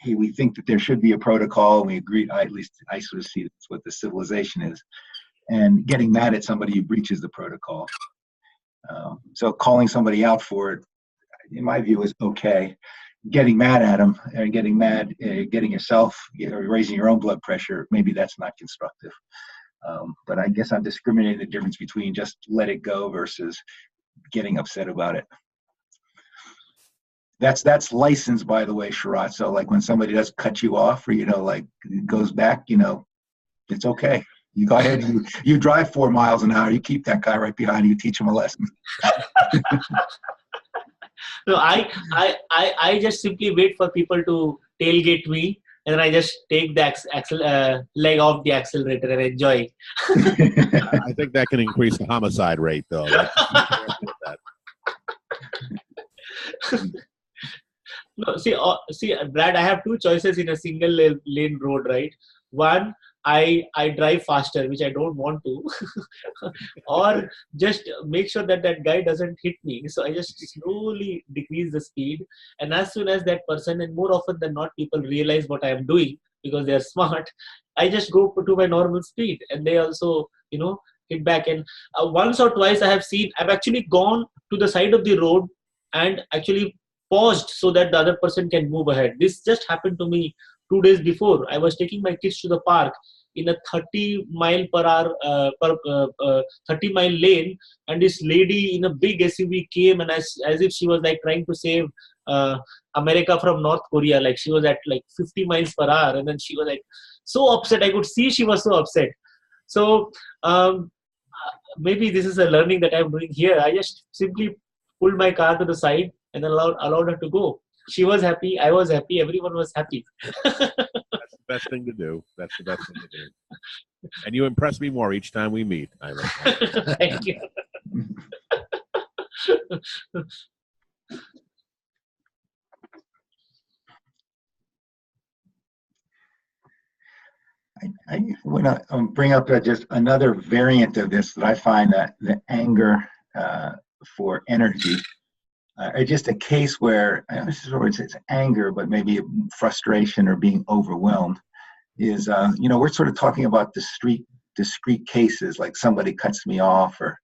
hey, we think that there should be a protocol, and we agree, at least I sort of see that's what the civilization is. And getting mad at somebody who breaches the protocol. So calling somebody out for it, in my view, is okay. Getting mad at them and getting yourself, raising your own blood pressure, maybe that's not constructive. But I guess I'm discriminating the difference between just let it go versus getting upset about it. That's licensed, by the way, Sharat. So like when somebody does cut you off, or like goes back, it's okay. You go ahead, you drive 4 miles an hour, you keep that guy right behind you, teach him a lesson. No, I just simply wait for people to tailgate me, and then I just take the leg off the accelerator and enjoy. I think that can increase the homicide rate, though. No, see, Brad, I have two choices in a single lane road, right? One, I drive faster, which I don't want to, or just make sure that guy doesn't hit me. So I just slowly decrease the speed, and as soon as that person, and more often than not, people realize what I am doing because they are smart, I just go to my normal speed, and they also, hit back. And once or twice I've actually gone to the side of the road and actually paused so that the other person can move ahead. This just happened to me 2 days before. I was taking my kids to the park in a 30 mile per hour 30-mile lane, and this lady in a big SUV came, and as if she was like trying to save America from North Korea. Like she was at like 50 miles per hour, and then she was like so upset. I could see she was so upset. So maybe this is a learning that I'm doing here. I just simply pulled my car to the side and allowed her to go. She was happy. I was happy. Everyone was happy. That's the best thing to do. That's the best thing to do. And you impress me more each time we meet, Ira. Thank you. I want to bring up just another variant of this that I find, that the anger for energy. Just a case where, it's anger, but maybe frustration or being overwhelmed, is, we're sort of talking about discrete cases, like somebody cuts me off, or,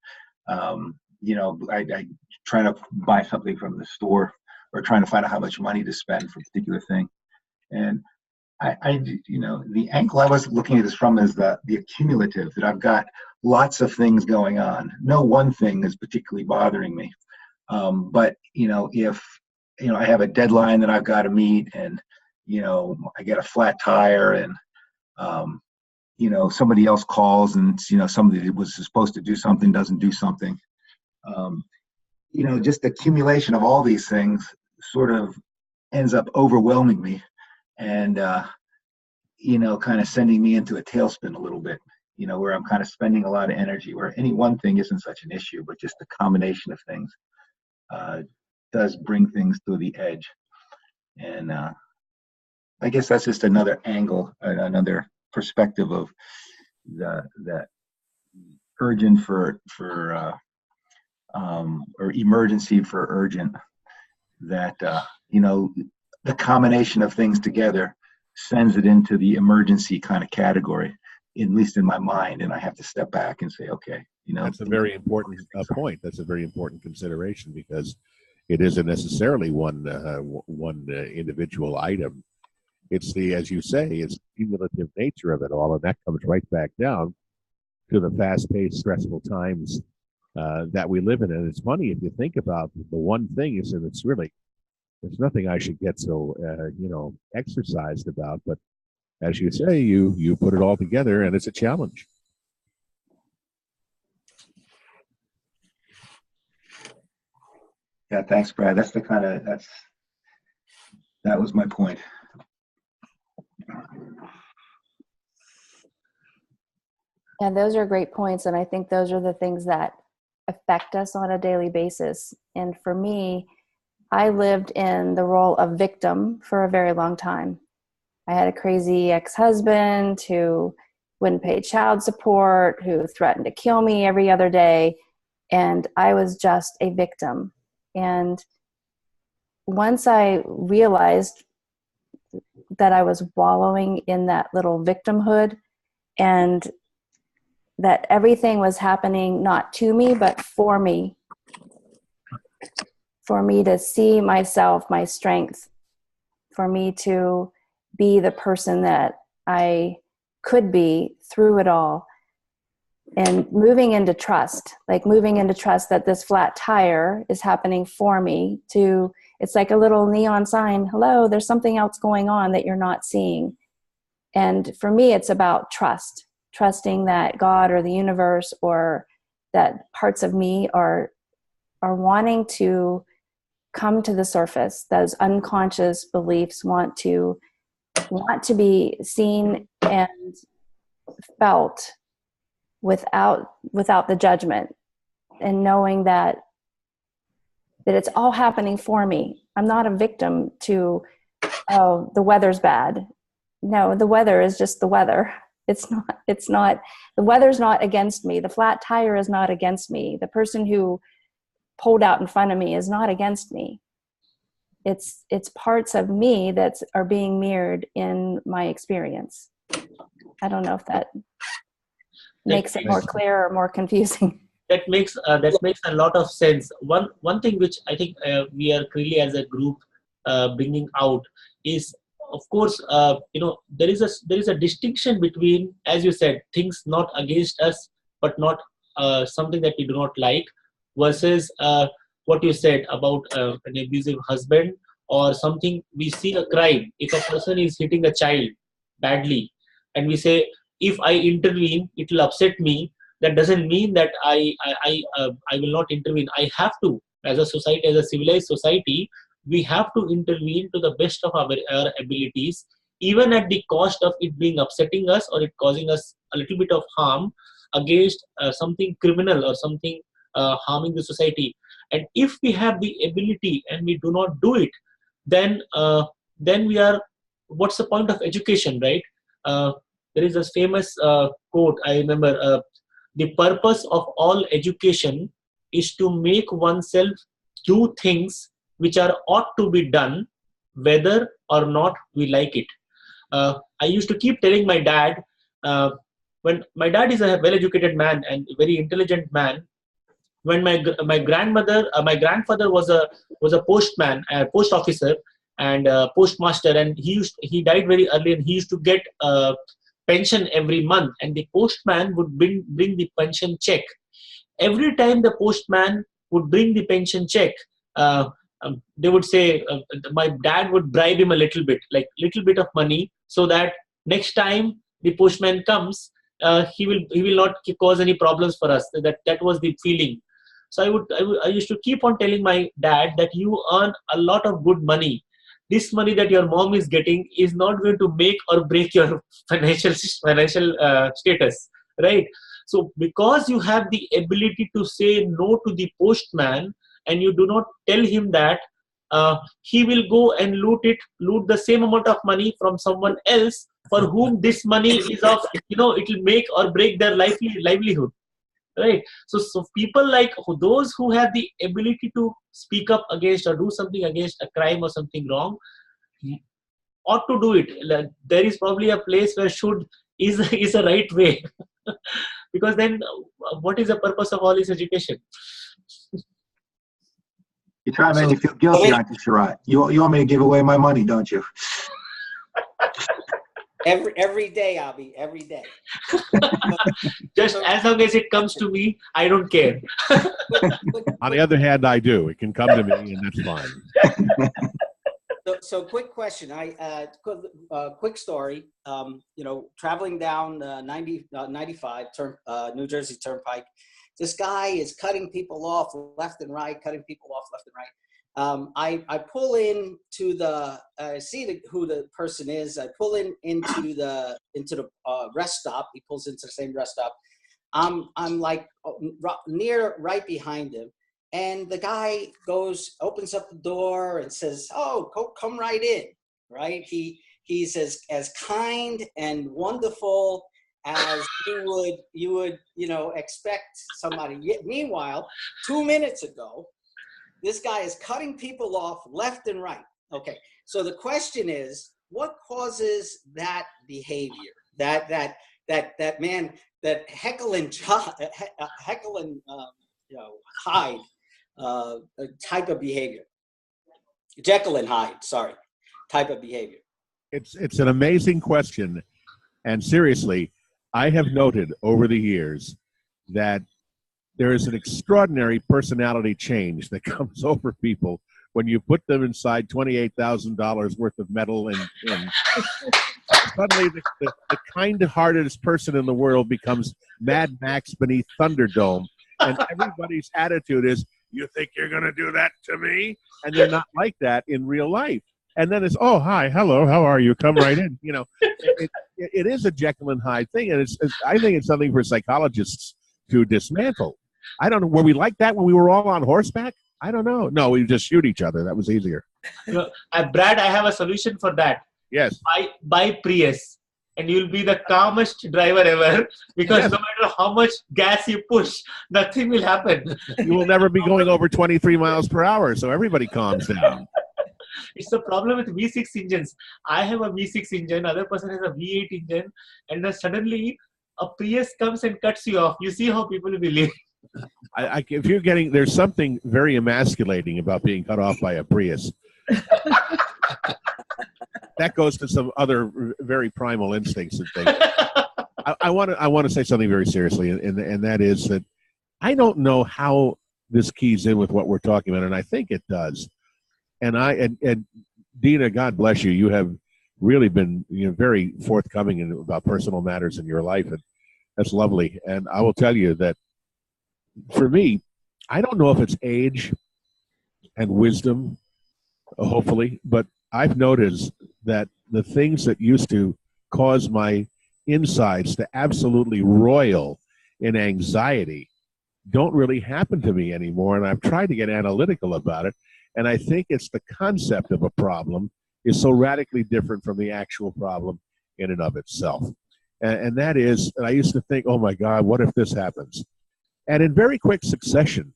I try to buy something from the store, or trying to find out how much money to spend for a particular thing. And the angle I was looking at this from is the accumulative, that I've got lots of things going on. No one thing is particularly bothering me. But, if, I have a deadline that I've got to meet, and, I get a flat tire, and, somebody else calls, and, somebody that was supposed to do something doesn't do something. Just the accumulation of all these things sort of ends up overwhelming me, and, kind of sending me into a tailspin a little bit, where I'm kind of spending a lot of energy, where any one thing isn't such an issue, but just the combination of things does bring things to the edge. And I guess that's just another angle, another perspective of that urgent for or emergency for urgent, that the combination of things together sends it into the emergency kind of category, at least in my mind. And I have to step back and say, okay, That's a very important point. That's a very important consideration, because it isn't necessarily one individual item. It's the, as you say, it's the cumulative nature of it all, and that comes right back down to the fast-paced, stressful times that we live in. And it's funny, if you think about the one thing is that it's really, there's nothing I should get so exercised about, but as you say, you put it all together, and it's a challenge. Yeah, thanks, Brad. That's that was my point. And those are great points. And I think those are the things that affect us on a daily basis. And for me, I lived in the role of victim for a very long time. I had a crazy ex-husband who wouldn't pay child support, who threatened to kill me every other day. And I was just a victim. And once I realized that I was wallowing in that little victimhood, and that everything was happening not to me, but for me to see myself, my strength, for me to be the person that I could be through it all. And moving into trust that this flat tire is happening for me to, it's like a little neon sign. Hello, there's something else going on that you're not seeing. And for me, it's about trusting that God or the universe or that parts of me are wanting to come to the surface. Those unconscious beliefs want to be seen and felt without the judgment, and knowing that it's all happening for me. I'm not a victim to, oh, the weather's bad. No, the weather is just the weather. It's not, the weather's not against me. The flat tire is not against me. The person who pulled out in front of me is not against me. It's parts of me that are being mirrored in my experience. I don't know if that makes it more clear or more confusing. That makes a lot of sense. One thing which I think we are clearly as a group bringing out is, of course, there is a distinction between, as you said, things not against us, but not something that we do not like, versus what you said about an abusive husband or something. We see a crime. If a person is hitting a child badly, and we say, if I intervene, it will upset me. That doesn't mean that I will not intervene. I have to, as a society, as a civilized society, we have to intervene to the best of our abilities, even at the cost of it being upsetting us or it causing us a little bit of harm against something criminal or something harming the society. And if we have the ability and we do not do it, then we are, what's the point of education, right? There is a famous quote, I remember, the purpose of all education is to make oneself do things which are ought to be done, whether or not we like it. I used to keep telling my dad, when my dad is a well-educated man and a very intelligent man, when my grandfather was a postman, a post officer, and postmaster, and he died very early, and he used to get pension every month, and the postman would bring the pension check. Every time the postman would bring the pension check, they would say, my dad would bribe him a little bit, like little bit of money, so that next time the postman comes, he will not cause any problems for us. That was the feeling. So I used to keep on telling my dad that you earn a lot of good money. This money that your mom is getting is not going to make or break your financial status, right? So because you have the ability to say no to the postman, and you do not tell him that, he will go and loot the same amount of money from someone else for whom this money is of, it will make or break their livelihood, right? So people like those who have the ability to speak up against or do something against a crime or something wrong, ought to do it. Like, there is probably a place where should is a right way. Because then what is the purpose of all this education? You try to make me feel guilty, aren't you, Sharat? You want me to give away my money, don't you? Every day, Abhi, every day. Just as long as it comes to me, I don't care. On the other hand, I do. It can come to me, and that's fine. So quick question. Quick story. Traveling down 95 New Jersey Turnpike, this guy is cutting people off left and right, cutting people off left and right. I pull in to the see who the person is. I pull into the rest stop. He pulls into the same rest stop. I'm like right behind him. And the guy opens up the door and says, "Oh, come right in." Right? He's as kind and wonderful as you would expect somebody. Meanwhile, 2 minutes ago, this guy is cutting people off left and right. Okay, so the question is, what causes that behavior? That man, that Heckle and Hyde type of behavior. Jekyll and Hyde, sorry, type of behavior. It's an amazing question, and seriously, I have noted over the years that there is an extraordinary personality change that comes over people when you put them inside $28,000 worth of metal and suddenly the kind-heartedest person in the world becomes Mad Max beneath Thunderdome, and everybody's attitude is, "You think you're going to do that to me?" And they're not like that in real life. And then it's, "Oh, hi, hello, how are you? Come right in." It is a Jekyll and Hyde thing, and I think it's something for psychologists to dismantle. I don't know. Were we like that when we were all on horseback? I don't know. No, we just shoot each other. That was easier. Brad, I have a solution for that. Yes. Buy Prius, and you'll be the calmest driver ever, because no matter how much gas you push, nothing will happen. You will never be going over 23 miles per hour, so everybody calms down. It's the problem with V6 engines. I have a V6 engine, other person has a V8 engine, and then suddenly a Prius comes and cuts you off. You see how people will live. If you're there's something very emasculating about being cut off by a Prius. That goes to some other very primal instincts and things. I want to say something very seriously, and that is that I don't know how this keys in with what we're talking about, and I think it does. And Dina, God bless you. You have really been very forthcoming about personal matters in your life, and that's lovely. And I will tell you that for me, I don't know if it's age and wisdom, hopefully, but I've noticed that the things that used to cause my insides to absolutely roil in anxiety don't really happen to me anymore, and I've tried to get analytical about it, and I think it's the concept of a problem is so radically different from the actual problem in and of itself. And that is, and I used to think, oh my God, what if this happens? And in very quick succession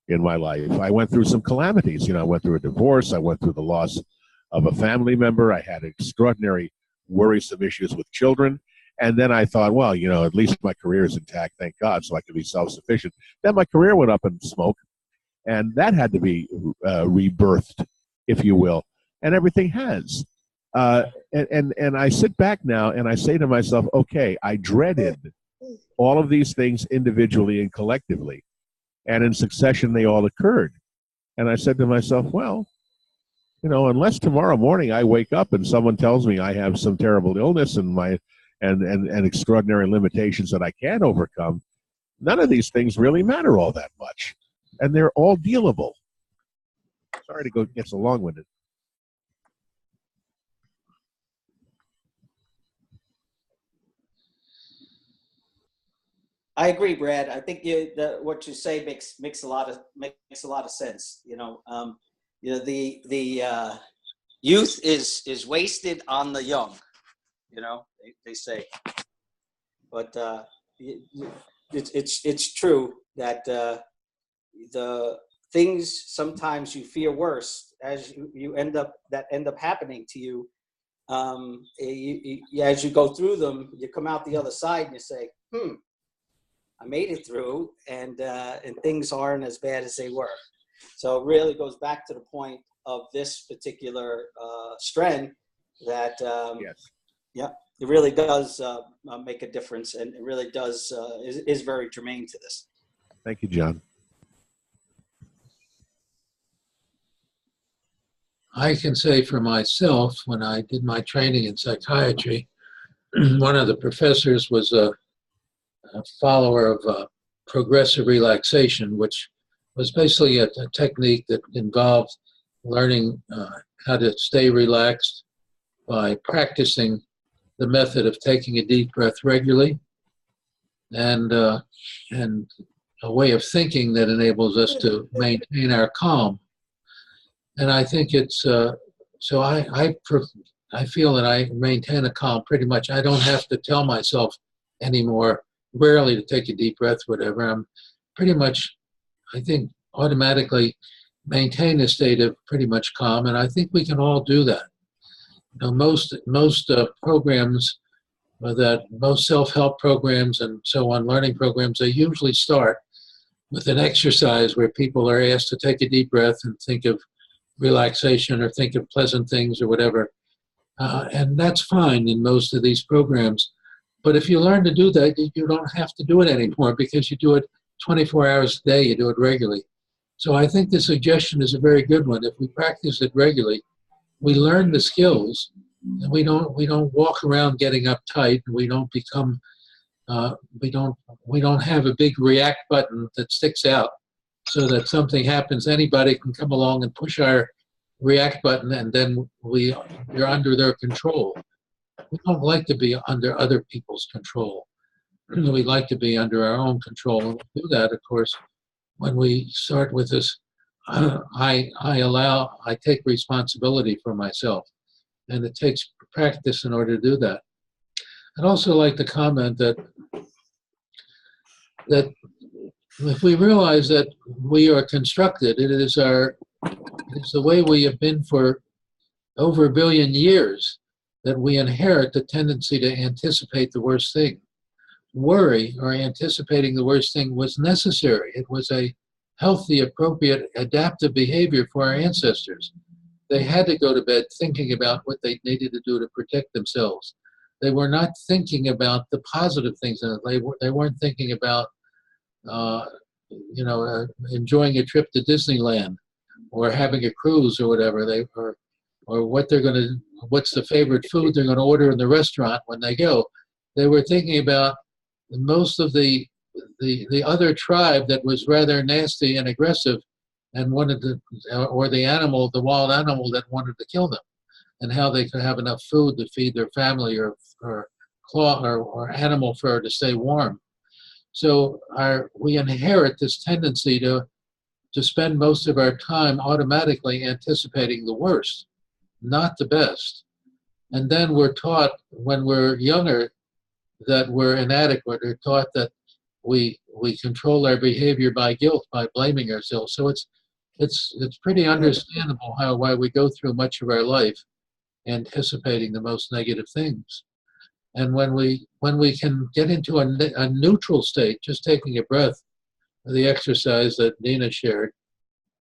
in my life, I went through some calamities. I went through a divorce, I went through the loss of a family member, I had extraordinary worrisome issues with children, and then I thought, well, at least my career is intact, thank God, so I can be self-sufficient. Then my career went up in smoke, and that had to be rebirthed, if you will, and everything has. And I sit back now and I say to myself, okay, I dreaded all of these things individually and collectively, and in succession they all occurred. And I said to myself, well, unless tomorrow morning I wake up and someone tells me I have some terrible illness and and extraordinary limitations that I can't overcome, none of these things really matter all that much. And they're all dealable. Sorry to get so long-winded. I agree, Brad. I think what you say makes a lot of sense. The youth is wasted on the young. They say, but it's true that the things sometimes you fear worse as you end up happening to you, as you go through them, you come out the other side and you say, I made it through, and things aren't as bad as they were. So it really goes back to the point of this particular strand that, yeah, it really does make a difference, and it really does is very germane to this. Thank you, John. I can say for myself, when I did my training in psychiatry, one of the professors was a follower of progressive relaxation, which was basically a technique that involved learning how to stay relaxed by practicing the method of taking a deep breath regularly, and a way of thinking that enables us to maintain our calm. And I think it's so I feel that I maintain a calm pretty much. I don't have to tell myself anymore, rarely, to take a deep breath, whatever. I'm pretty much, I think, automatically maintain a state of pretty much calm, and I think we can all do that. You know, most programs, most self-help programs and so on, learning programs, they usually start with an exercise where people are asked to take a deep breath and think of relaxation or think of pleasant things or whatever. And that's fine in most of these programs. But if you learn to do that, you don't have to do it anymore, because you do it 24 hours a day, you do it regularly. So I think the suggestion is a very good one. If we practice it regularly, we learn the skills, and we don't walk around getting uptight, and we don't become we don't have a big react button that sticks out so that something happens, anybody can come along and push our react button, and then you're under their control. We don't like to be under other people's control. We like to be under our own control, and we do that, of course, when we start with this. I take responsibility for myself, and it takes practice in order to do that. I'd also like to comment that if we realize that we are constructed, it is the way we have been for over 1 billion years, that we inherit the tendency to anticipate the worst thing. Worry, or anticipating the worst thing, was necessary. It was a healthy, appropriate, adaptive behavior for our ancestors. They had to go to bed thinking about what they needed to do to protect themselves. They were not thinking about the positive things. They weren't thinking about enjoying a trip to Disneyland or having a cruise or whatever. Or what's the favorite food they're going to order in the restaurant when they go. They were thinking about most of the other tribe that was rather nasty and aggressive, and wanted to, or the wild animal that wanted to kill them, and how they could have enough food to feed their family, or claw or animal fur to stay warm. So we inherit this tendency to spend most of our time automatically anticipating the worst, not the best. And then we're taught when we're younger that we're inadequate, or taught that we control our behavior by guilt, by blaming ourselves. So it's pretty understandable why we go through much of our life anticipating the most negative things. And when we can get into a neutral state, just taking a breath, the exercise that Nina shared,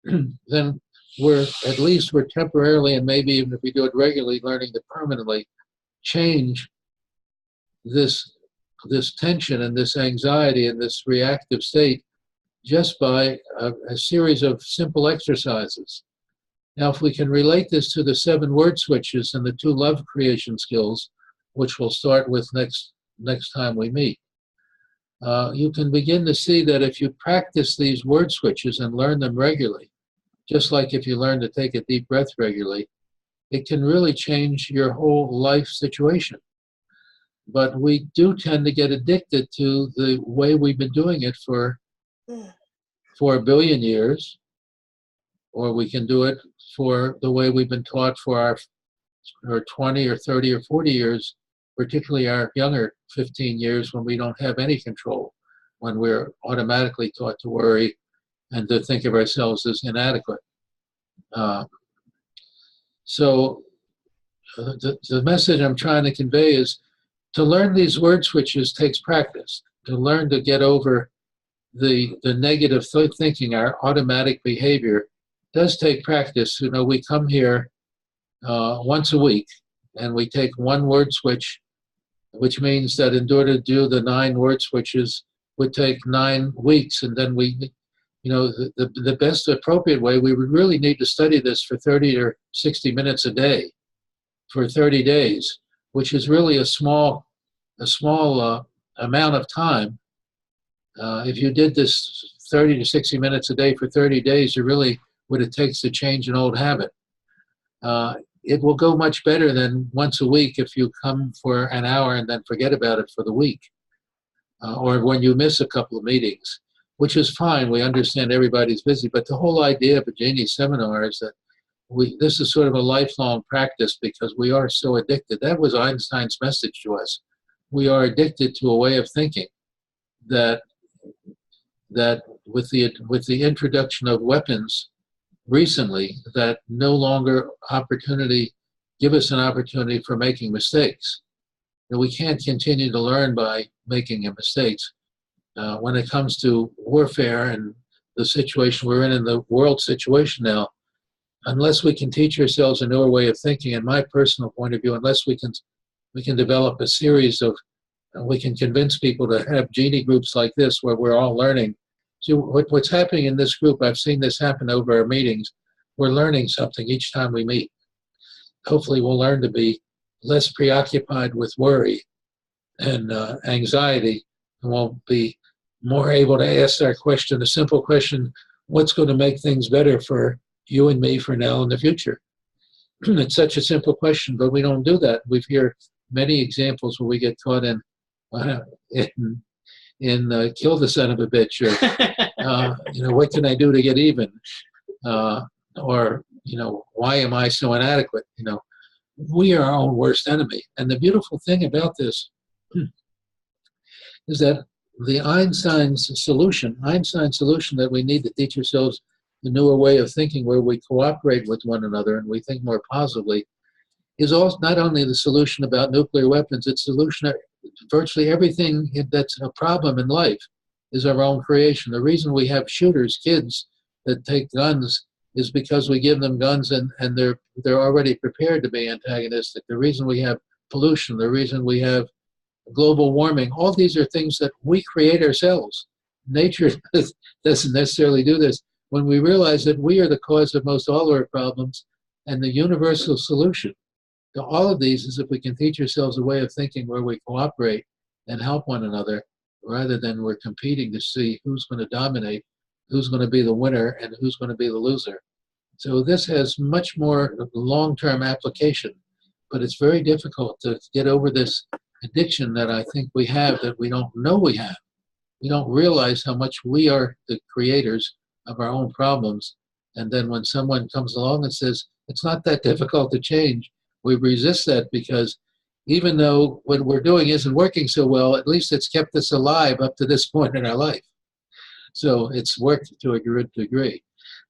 then we're temporarily, and maybe even if we do it regularly, learning to permanently change this tension and this anxiety and this reactive state just by a series of simple exercises. Now, if we can relate this to the 7 word switches and the 2 love creation skills, which we'll start with next time we meet, you can begin to see that if you practice these word switches and learn them regularly, just like if you learn to take a deep breath regularly, it can really change your whole life situation. But we do tend to get addicted to the way we've been doing it for 1 billion years, or we can do it for the way we've been taught for our 20 or 30 or 40 years, particularly our younger 15 years, when we don't have any control, when we're automatically taught to worry and to think of ourselves as inadequate. So the message I'm trying to convey is to learn these word switches takes practice. To learn to get over the negative thinking, our automatic behavior, does take practice. You know, we come here once a week and we take one word switch, which means that in order to do the 9 word switches would take 9 weeks. And then we, you know, the best appropriate way, we would really need to study this for 30 or 60 minutes a day for 30 days, which is really a small amount of time. If you did this 30 to 60 minutes a day for 30 days, you really what it takes to change an old habit. It will go much better than once a week if you come for an hour and then forget about it for the week, or when you miss a couple of meetings, which is fine. We understand everybody's busy, but the whole idea of a Genie seminar is that this is sort of a lifelong practice because we are so addicted. That was Einstein's message to us. We are addicted to a way of thinking that with the introduction of weapons recently, that no longer give us an opportunity for making mistakes. And we can't continue to learn by making mistakes. When it comes to warfare and the situation we're in the world situation now, unless we can teach ourselves a newer way of thinking, in my personal point of view, unless we can develop a series of, we can convince people to have Genie groups like this where we're all learning. See, what's happening in this group, I've seen this happen over our meetings, we're learning something each time we meet. Hopefully we'll learn to be less preoccupied with worry and anxiety, and we'll be more able to ask our question, a simple question, what's going to make things better for you and me for now and the future? It's such a simple question, but we don't do that. We've heard many examples where we get caught in kill the son of a bitch, or you know, what can I do to get even, or you know, why am I so inadequate? You know, we are our own worst enemy. And the beautiful thing about this is that the Einstein solution that we need to teach ourselves the newer way of thinking where we cooperate with one another and we think more positively, is also not only the solution about nuclear weapons, it's solution virtually everything that's a problem in life is our own creation. The reason we have shooters, kids that take guns, is because we give them guns and they're already prepared to be antagonistic. The reason we have pollution, the reason we have global warming, all these are things that we create ourselves. Nature doesn't necessarily do this. When we realize that we are the cause of most all our problems, and the universal solution to all of these is if we can teach ourselves a way of thinking where we cooperate and help one another, rather than we're competing to see who's going to dominate, who's going to be the winner, and who's going to be the loser. So this has much more long-term application, but it's very difficult to get over this addiction that I think we have, that we don't know we have. We don't realize how much we are the creators of our own problems. And then when someone comes along and says, it's not that difficult to change, we resist that because even though what we're doing isn't working so well, at least it's kept us alive up to this point in our life. So it's worked to a good degree.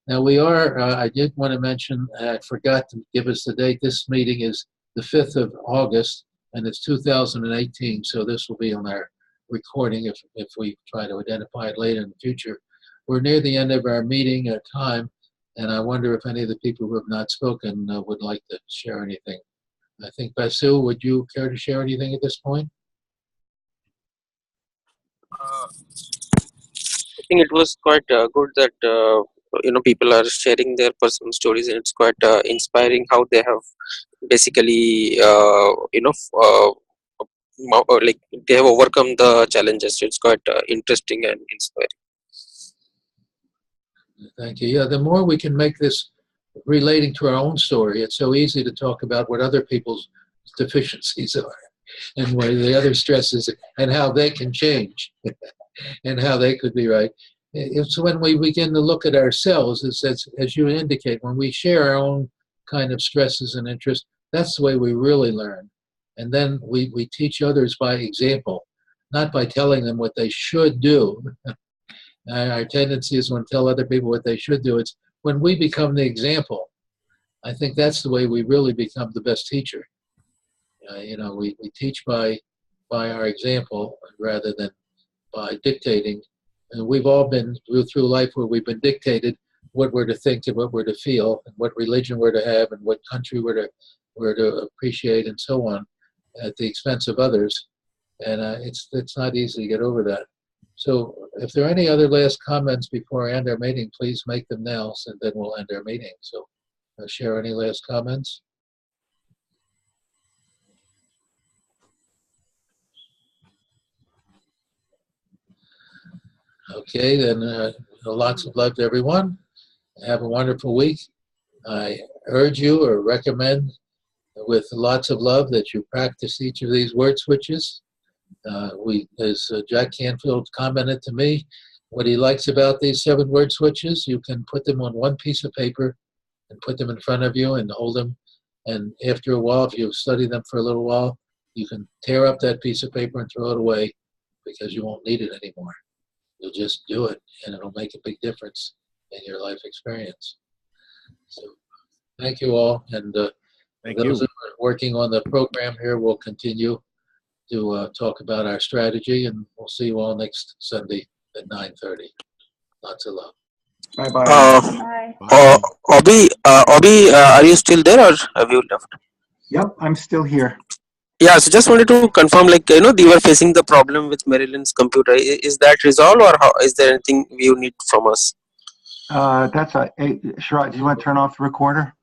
Now we are, I did want to mention, I forgot to give us the date. This meeting is the 5th of August, and it's 2018, so this will be on our recording if we try to identify it later in the future. We're near the end of our meeting time, and I wonder if any of the people who have not spoken would like to share anything. I think, Basu, would you care to share anything at this point? I think it was quite good that people are sharing their personal stories, and it's quite inspiring how they have basically like they have overcome the challenges. It's quite interesting and inspiring. Thank you. Yeah, the more we can make this relating to our own story, it's so easy to talk about what other people's deficiencies are and where the other stresses and how they can change and how they could be right. It's when we begin to look at ourselves, as you indicate, when we share our own kind of stresses and interests, that's the way we really learn. And then we teach others by example, not by telling them what they should do. Our tendency is when we tell other people what they should do, it's when we become the example I think that's the way we really become the best teacher. We teach by our example rather than by dictating. And we've all been through life where we've been dictated what we're to think and what we're to feel and what religion we're to have and what country we're to appreciate and so on at the expense of others. And it's not easy to get over that. So if there are any other last comments before I end our meeting, please make them now, and then we'll end our meeting. So share any last comments? Okay, then lots of love to everyone. Have a wonderful week. I urge you or recommend with lots of love that you practice each of these word switches. As Jack Canfield commented to me, what he likes about these 7 word switches, you can put them on one piece of paper and put them in front of you and hold them. And after a while, if you've studied them for a little while, you can tear up that piece of paper and throw it away because you won't need it anymore. You'll just do it, and it'll make a big difference in your life experience. So thank you all. And Thank those you. who are working on the program here will continue to talk about our strategy, and we'll see you all next Sunday at 9:30. Lots of love. Bye-bye. Bye. Obi, are you still there or have you left? Yep, I'm still here. Yeah, so just wanted to confirm, you were facing the problem with Marilyn's computer. Is that resolved, or is there anything you need from us? Hey, Sharat, do you want to turn off the recorder?